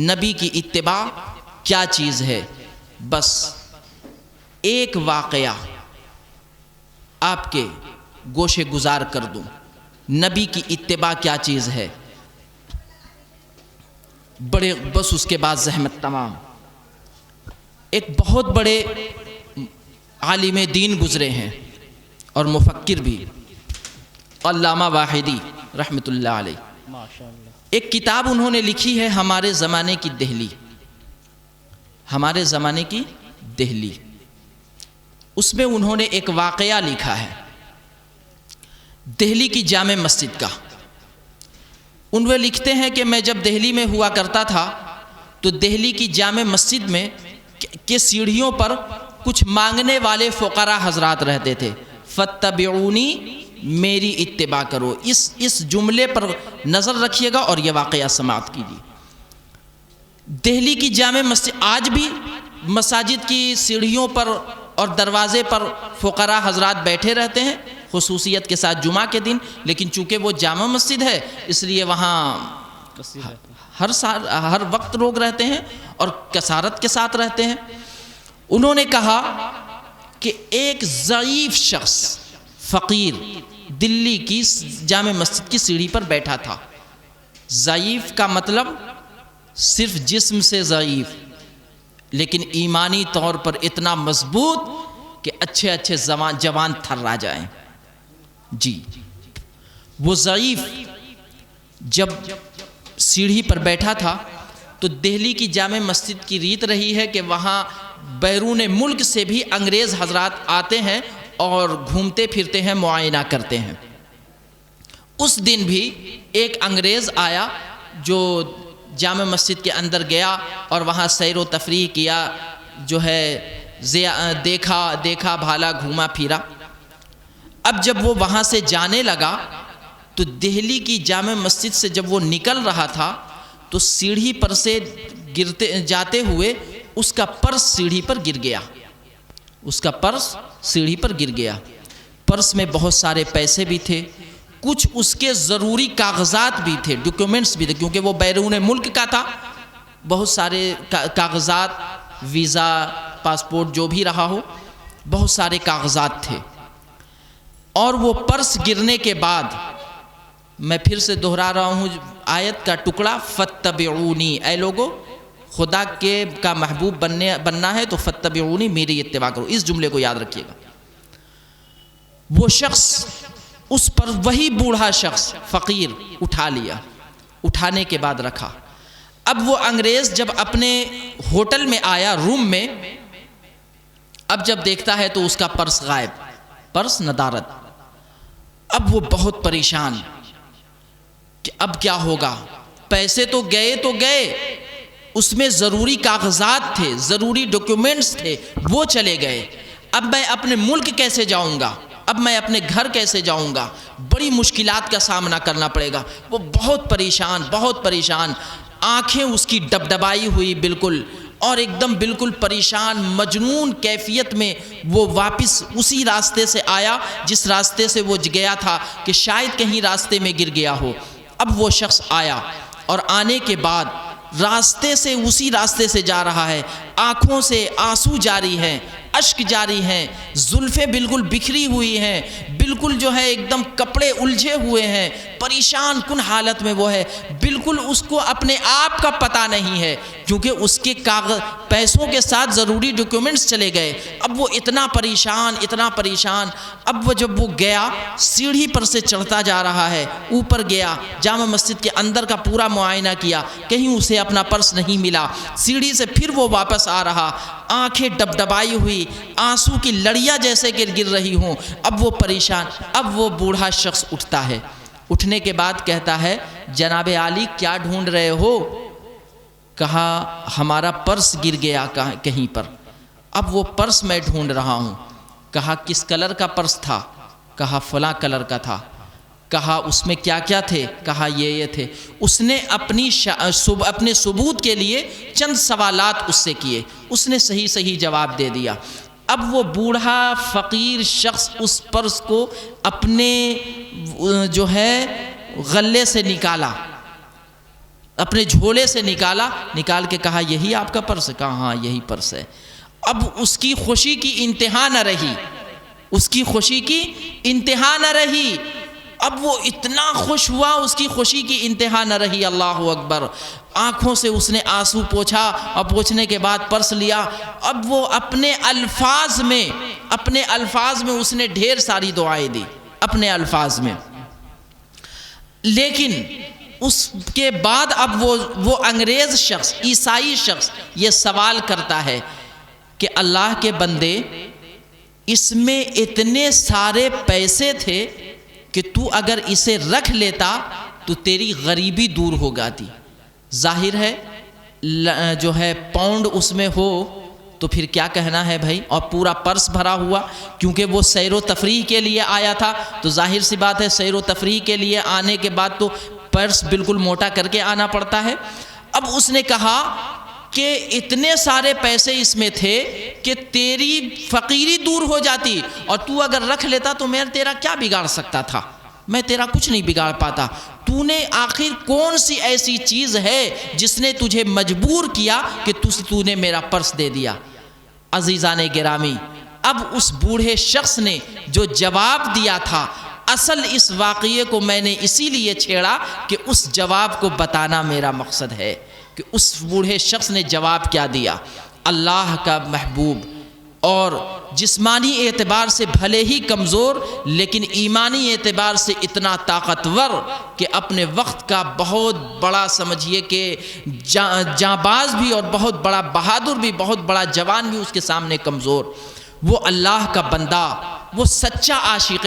نبی کی اتباع کیا چیز ہے؟ بس ایک واقعہ آپ کے گوشے گزار کر دوں، نبی کی اتباع کیا چیز ہے، بڑے بس اس کے بعد زحمت تمام۔ ایک بہت بڑے عالم دین گزرے ہیں اور مفکر بھی، علامہ واحدی رحمۃ اللہ علیہ۔ ایک کتاب انہوں نے لکھی ہے، ہمارے زمانے کی دہلی، ہمارے زمانے کی دہلی۔ اس میں انہوں نے ایک واقعہ لکھا ہے دہلی کی جامع مسجد کا۔ ان وہ لکھتے ہیں کہ میں جب دہلی میں ہوا کرتا تھا تو دہلی کی جامع مسجد میں کے سیڑھیوں پر کچھ مانگنے والے فقراء حضرات رہتے تھے۔ فَاتَّبِعُونِی، میری اتباع کرو، اس جملے پر نظر رکھیے گا اور یہ واقعہ سماعت کیجیے۔ دہلی کی جامع مسجد آج بھی مساجد کی سیڑھیوں پر اور دروازے پر فقراء حضرات بیٹھے رہتے ہیں، خصوصیت کے ساتھ جمعہ کے دن، لیکن چونکہ وہ جامع مسجد ہے اس لیے وہاں ہر وقت لوگ رہتے ہیں اور کثارت کے ساتھ رہتے ہیں۔ انہوں نے کہا کہ ایک ضعیف شخص فقیر دلی کی جامع مسجد کی سیڑھی پر بیٹھا تھا۔ ضعیف کا مطلب صرف جسم سے ضعیف، لیکن ایمانی طور پر اتنا مضبوط کہ اچھے اچھے جوان تھرا جائیں۔ جی، وہ ضعیف جب سیڑھی پر بیٹھا تھا تو دہلی کی جامع مسجد کی ریت رہی ہے کہ وہاں بیرون ملک سے بھی انگریز حضرات آتے ہیں اور گھومتے پھرتے ہیں، معائنہ کرتے ہیں۔ اس دن بھی ایک انگریز آیا جو جامع مسجد کے اندر گیا اور وہاں سیر و تفریح کیا، جو ہے دیکھا بھالا، گھوما پھرا۔ اب جب وہ وہاں سے جانے لگا تو دہلی کی جامع مسجد سے جب وہ نکل رہا تھا تو سیڑھی پر سے جاتے ہوئے اس کا پرس سیڑھی پر گر گیا، اس کا پرس سیڑھی پر گر گیا۔ پرس میں بہت سارے پیسے بھی تھے، کچھ اس کے ضروری کاغذات بھی تھے، ڈاکیومنٹس بھی تھے، کیونکہ وہ بیرون ملک کا تھا۔ بہت سارے کاغذات، ویزا، پاسپورٹ، جو بھی رہا ہو، بہت سارے کاغذات تھے۔ اور وہ پرس گرنے کے بعد، میں پھر سے دہرا رہا ہوں آیت کا ٹکڑا، فَاتَّبِعُونِی، اے لوگو خدا کا محبوب بننا ہے تو فَاتَّبِعُونِی، میری اتباع کرو۔ اس جملے کو یاد رکھیے گا۔ وہ شخص اس پر، وہی بوڑھا شخص فقیر اٹھا لیا، اٹھانے کے بعد رکھا۔ اب وہ انگریز جب اپنے ہوٹل میں آیا، روم میں، اب جب دیکھتا ہے تو اس کا پرس غائب، پرس ندارت۔ اب وہ بہت پریشان کہ اب کیا ہوگا، پیسے تو گئے، اس میں ضروری کاغذات تھے، ضروری ڈاکیومنٹس تھے، وہ چلے گئے۔ اب میں اپنے ملک کیسے جاؤں گا؟ اب میں اپنے گھر کیسے جاؤں گا؟ بڑی مشکلات کا سامنا کرنا پڑے گا۔ وہ بہت پریشان، آنکھیں اس کی ڈبڈبائی ہوئی بالکل، اور ایک دم بالکل پریشان مجنون کیفیت میں وہ واپس اسی راستے سے آیا جس راستے سے وہ گیا تھا کہ شاید کہیں راستے میں گر گیا ہو۔ اب وہ شخص آیا، اور آنے کے بعد اسی راستے سے جا رہا ہے، آنکھوں سے آنسو جاری ہیں، اشک جاری ہیں، زلفیں بالکل بکھری ہوئی ہیں، بالکل جو ہے ایک دم کپڑے الجھے ہوئے ہیں، پریشان کن حالت میں وہ ہے، بالکل اس کو اپنے آپ کا پتہ نہیں ہے، کیونکہ اس کے پیسوں کے ساتھ ضروری ڈاکیومنٹس چلے گئے۔ اب وہ اتنا پریشان، اب وہ جب وہ گیا، سیڑھی پر سے چڑھتا جا رہا ہے، اوپر گیا، جامع مسجد کے اندر کا پورا معائنہ کیا، کہیں اسے اپنا پرس نہیں ملا، سیڑھی سے پھر وہ واپس آ رہا، آنکھیں ڈبڈبائی ہوئی، آنسو کی لڑیاں جیسے کہ گر رہی ہوں۔ اب وہ پریشان، اب وہ بوڑھا شخص اٹھتا ہے، اٹھنے کے بعد کہتا ہے جناب عالی کیا ڈھونڈ رہے ہو؟ کہا ہمارا پرس گر گیا کہیں پر، اب وہ پرس میں ڈھونڈ رہا ہوں۔ کہا کس کلر کا پرس تھا؟ کہا فلاں کلر کا تھا۔ کہا اس میں کیا کیا تھے؟ کہا یہ تھے۔ اس نے اپنے ثبوت کے لیے چند سوالات اس سے کیے، اس نے صحیح جواب دے دیا۔ اب وہ بوڑھا فقیر شخص اس پرس کو اپنے جو ہے غلے سے نکالا، اپنے جھولے سے نکال کے کہا یہی آپ کا پرس ہے؟ کہا ہاں یہی پرس ہے۔ اب اس کی خوشی کی انتہا نہ رہی، اب وہ اتنا خوش ہوا، اس کی خوشی کی انتہا نہ رہی۔ اللہ اکبر، آنکھوں سے اس نے آنسو پوچھا، اور پوچھنے کے بعد پرس لیا۔ اب وہ اپنے الفاظ میں اس نے ڈھیر ساری دعائیں دی اپنے الفاظ میں، لیکن اس کے بعد اب وہ انگریز شخص، عیسائی شخص یہ سوال کرتا ہے کہ اللہ کے بندے، اس میں اتنے سارے پیسے تھے کہ تو اگر اسے رکھ لیتا تو تیری غریبی دور ہو جاتی۔ ظاہر ہے جو ہے پاؤنڈ اس میں ہو تو پھر کیا کہنا ہے بھائی، اور پورا پرس بھرا ہوا، کیونکہ وہ سیر و تفریح کے لیے آیا تھا، تو ظاہر سی بات ہے سیر و تفریح کے لیے آنے کے بعد تو پرس بالکل موٹا کر کے آنا پڑتا ہے۔ اب اس نے کہا کہ اتنے سارے پیسے اس میں تھے کہ تیری فقیری دور ہو جاتی، اور تو اگر رکھ لیتا تو میں تیرا کیا بگاڑ سکتا تھا؟ میں تیرا کچھ نہیں بگاڑ پاتا۔ تو نے آخر کون سی ایسی چیز ہے جس نے تجھے مجبور کیا کہ تو نے میرا پرس دے دیا؟ عزیزان گرامی، اب اس بوڑھے شخص نے جو جواب دیا تھا، اصل اس واقعے کو میں نے اسی لیے چھیڑا کہ اس جواب کو بتانا میرا مقصد ہے کہ اس بوڑھے شخص نے جواب کیا دیا۔ اللہ کا محبوب اور جسمانی اعتبار سے بھلے ہی کمزور، لیکن ایمانی اعتبار سے اتنا طاقتور کہ اپنے وقت کا بہت بڑا سمجھیے کہ جانباز بھی، اور بہت بڑا بہادر بھی، بہت بڑا جوان بھی اس کے سامنے کمزور، وہ اللہ کا بندہ، وہ سچا عاشق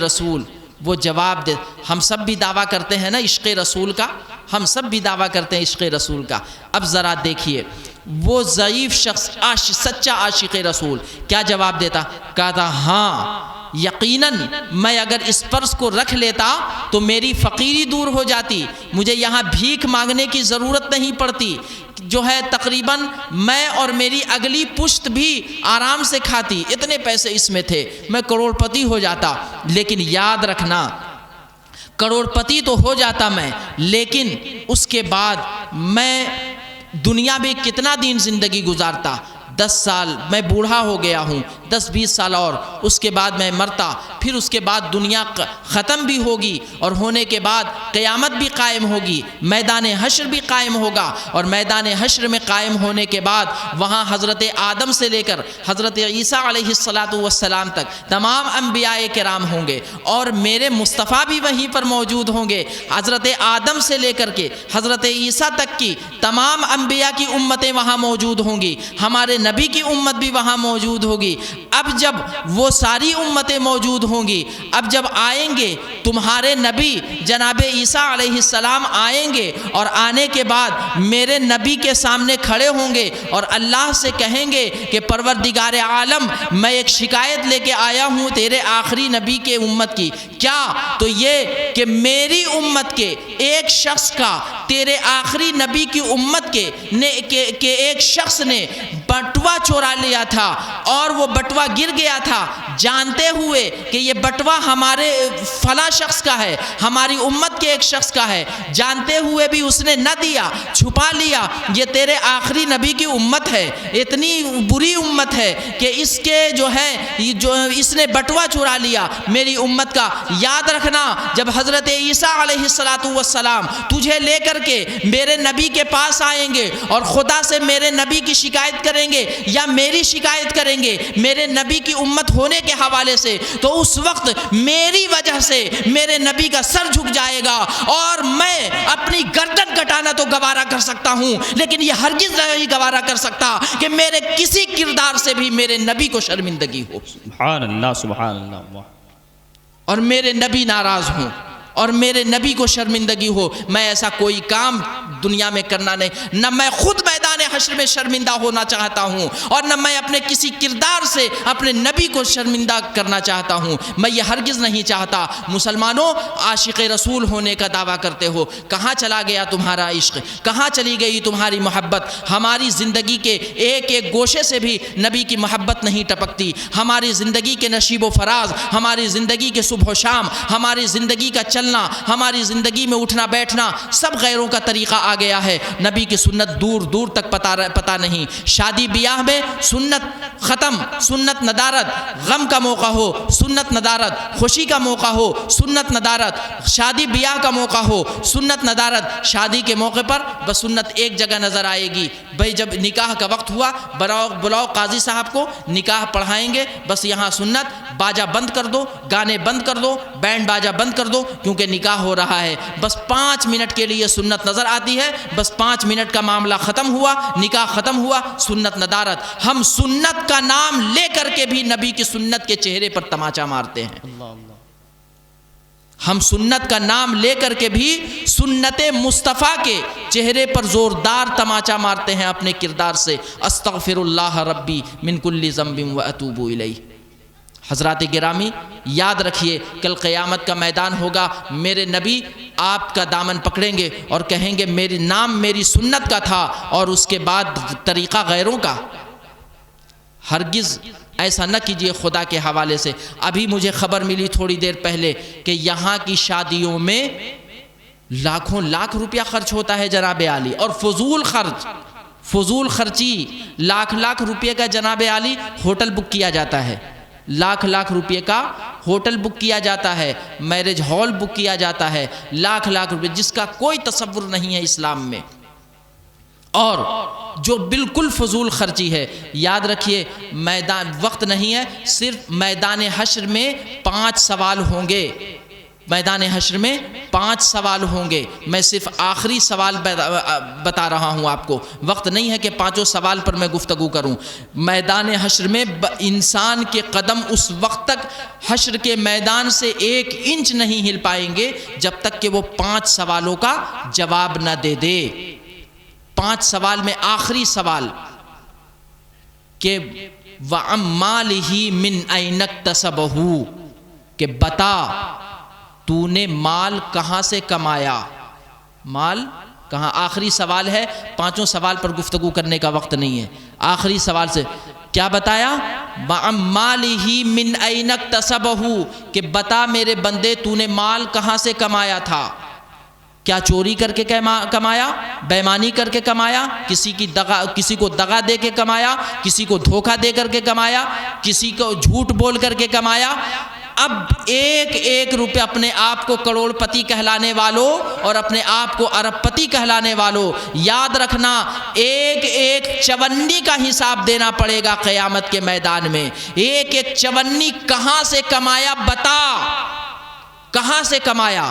رسول، وہ جواب دے۔ ہم سب بھی دعویٰ کرتے ہیں نا عشق رسول کا، ہم سب بھی دعویٰ کرتے ہیں عشق رسول کا۔ اب ذرا دیکھیے وہ ضعیف شخص سچا عاشق رسول کیا جواب دیتا؟ کہتا ہاں یقیناً میں اگر اس پرس کو رکھ لیتا تو میری فقیری دور ہو جاتی، مجھے یہاں بھیک مانگنے کی ضرورت نہیں پڑتی، جو ہے تقریباً میں اور میری اگلی پشت بھی آرام سے کھاتی، اتنے پیسے اس میں تھے، میں کروڑ پتی ہو جاتا۔ لیکن یاد رکھنا، کروڑ پتی تو ہو جاتا میں، لیکن اس کے بعد میں دنیا میں کتنا دن زندگی گزارتا؟ 10 سال، میں بوڑھا ہو گیا ہوں، 10-20 سال اور اس کے بعد میں مرتا، پھر اس کے بعد دنیا ختم بھی ہوگی، اور ہونے کے بعد قیامت بھی قائم ہوگی، میدان حشر بھی قائم ہوگا، اور میدان حشر میں قائم ہونے کے بعد وہاں حضرت آدم سے لے کر حضرت عیسیٰ علیہ السلام تک تمام انبیاء کرام ہوں گے، اور میرے مصطفیٰ بھی وہیں پر موجود ہوں گے۔ حضرت آدم سے لے کر کے حضرت عیسیٰ تک کی تمام انبیاء کی امتیں وہاں موجود ہوں گی، ہمارے نبی کی امت بھی وہاں موجود ہوگی۔ اب جب وہ ساری امتیں موجود ہوں گی، اب جب آئیں گے تمہارے نبی جناب عیسیٰ علیہ السلام آئیں گے، اور آنے کے بعد میرے نبی کے سامنے کھڑے ہوں گے اور اللہ سے کہیں گے کہ پروردگار عالم میں ایک شکایت لے کے آیا ہوں تیرے آخری نبی کے امت کی، کیا؟ تو یہ کہ میری امت کے ایک شخص کا تیرے آخری نبی کی امت کے ایک شخص نے بٹوا چورا لیا تھا اور وہ بٹوا گر گیا تھا، جانتے ہوئے کہ یہ بٹوا ہمارے فلاں شخص کا ہے، ہماری امت کے ایک شخص کا ہے، جانتے ہوئے بھی اس نے نہ دیا، چھپا لیا، یہ تیرے آخری نبی کی امت ہے، اتنی بری امت ہے کہ اس کے جو اس نے بٹوا چورا لیا میری امت کا۔ یاد رکھنا جب حضرت عیسیٰ علیہ السلام تجھے لے کر کے میرے نبی کے پاس آئیں گے اور خدا سے میرے نبی کی شکایت کریں گے یا میری شکایت کریں گے میرے نبی کی امت ہونے کے حوالے سے، تو اس وقت میری وجہ سے میرے نبی کا سر جھک جائے گا، اور میں اپنی گردن کٹانا تو گوارا کر سکتا ہوں لیکن یہ ہرگز نہیں گوارا کر سکتا کہ میرے کسی کردار سے بھی میرے نبی کو شرمندگی ہو، سبحان اللہ سبحان اللہ، اور میرے نبی ناراض ہوں اور میرے نبی کو شرمندگی ہو۔ میں ایسا کوئی کام دنیا میں کرنا نہیں، نہ میں خود میدان حشر میں شرمندہ ہونا چاہتا ہوں اور نہ میں اپنے کسی کردار سے اپنے نبی کو شرمندہ کرنا چاہتا ہوں، میں یہ ہرگز نہیں چاہتا۔ مسلمانوں، عاشق رسول ہونے کا دعویٰ کرتے ہو، کہاں چلا گیا تمہارا عشق؟ کہاں چلی گئی تمہاری محبت؟ ہماری زندگی کے ایک ایک گوشے سے بھی نبی کی محبت نہیں ٹپکتی، ہماری زندگی کے نشیب و فراز، ہماری زندگی کے صبح و شام، ہماری زندگی کا چلنا، ہماری زندگی میں اٹھنا بیٹھنا سب غیروں کا طریقہ آ گیا ہے، نبی کی سنت دور دور تک پتہ نہیں۔ شادی بیاہ میں سنت ختم، سنت ندارت، غم کا موقع ہو سنت ندارت، خوشی کا موقع ہو سنت ندارت، شادی بیاہ کا موقع ہو سنت ندارت۔ شادی کے موقع پر بس سنت ایک جگہ نظر آئے گی، بھئی جب نکاح کا وقت ہوا بلاؤ قاضی صاحب کو، نکاح پڑھائیں گے، بس یہاں سنت، باجا بند کر دو، گانے بند کر دو، بینڈ باجا بند کر دو، کیونکہ نکاح ہو رہا ہے۔ بس 5 منٹ کے لیے سنت نظر آتی ہے، بس 5 منٹ کا معاملہ ختم ہوا، نکاح ختم ہوا، سنت ندارت۔ ہم سنت کا نام لے کر کے بھی نبی کی سنت کے چہرے پر تماچا مارتے ہیں، ہم سنت کا نام لے کر کے بھی سنت مصطفیٰ کے چہرے پر زوردار تماچا مارتے ہیں اپنے کردار سے۔ استغفر اللہ ربی من کل ذنب واتوب الیہ۔ حضرات گرامی، یاد رکھیے کل قیامت کا میدان ہوگا، میرے نبی آپ کا دامن پکڑیں گے اور کہیں گے میری نام میری سنت کا تھا اور اس کے بعد طریقہ غیروں کا۔ ہرگز ایسا نہ کیجئے خدا کے حوالے سے۔ ابھی مجھے خبر ملی تھوڑی دیر پہلے کہ یہاں کی شادیوں میں لاکھوں لاکھ روپیہ خرچ ہوتا ہے جناب عالی، اور فضول خرچی، لاکھ روپے کا جناب عالی ہوٹل بک کیا جاتا ہے، لاکھ روپے کا ہوٹل بک کیا جاتا ہے، میرج ہال بک کیا جاتا ہے، لاکھ روپے، جس کا کوئی تصور نہیں ہے اسلام میں، اور جو بالکل فضول خرچی ہے۔ یاد رکھیے میدان وقت نہیں ہے، صرف میدان حشر میں 5 سوال ہوں گے، میدان حشر میں 5 سوال ہوں گے۔ میں صرف آخری سوال بتا رہا ہوں آپ کو، وقت نہیں ہے کہ 5 سوال پر میں گفتگو کروں۔ میدان حشر میں انسان کے قدم اس وقت تک حشر کے میدان سے 1 انچ نہیں ہل پائیں گے جب تک کہ وہ 5 سوالوں کا جواب نہ دے دے۔ 5 سوال میں آخری سوال کہ وَعَمَّالِهِ مِنْ أَيْنَ اكْتَسَبَهُ، کہ بتا تو نے مال کہاں سے کمایا، مال کہاں؟ آخری سوال ہے، 5 سوال پر گفتگو کرنے کا وقت نہیں ہے۔ آخری سوال سے کیا بتایا؟ وَعَمَّالِهِ مِنْ أَيْنَ اكْتَسَبَهُ، کہ بتا میرے بندے تو نے مال کہاں سے کمایا تھا؟ کیا چوری کر کے کمایا، بےمانی کر کے کمایا، کسی کو دغا دے کے کمایا، کسی کو دھوکہ دے کر کے کمایا، کسی کو جھوٹ بول کر کے کمایا؟ اب ایک روپے اپنے آپ کو کروڑ پتی کہلانے والوں اور اپنے آپ کو ارب پتی کہلانے والوں، یاد رکھنا ایک چونی کا حساب دینا پڑے گا قیامت کے میدان میں۔ ایک چونی کہاں سے کمایا بتا، کہاں سے کمایا؟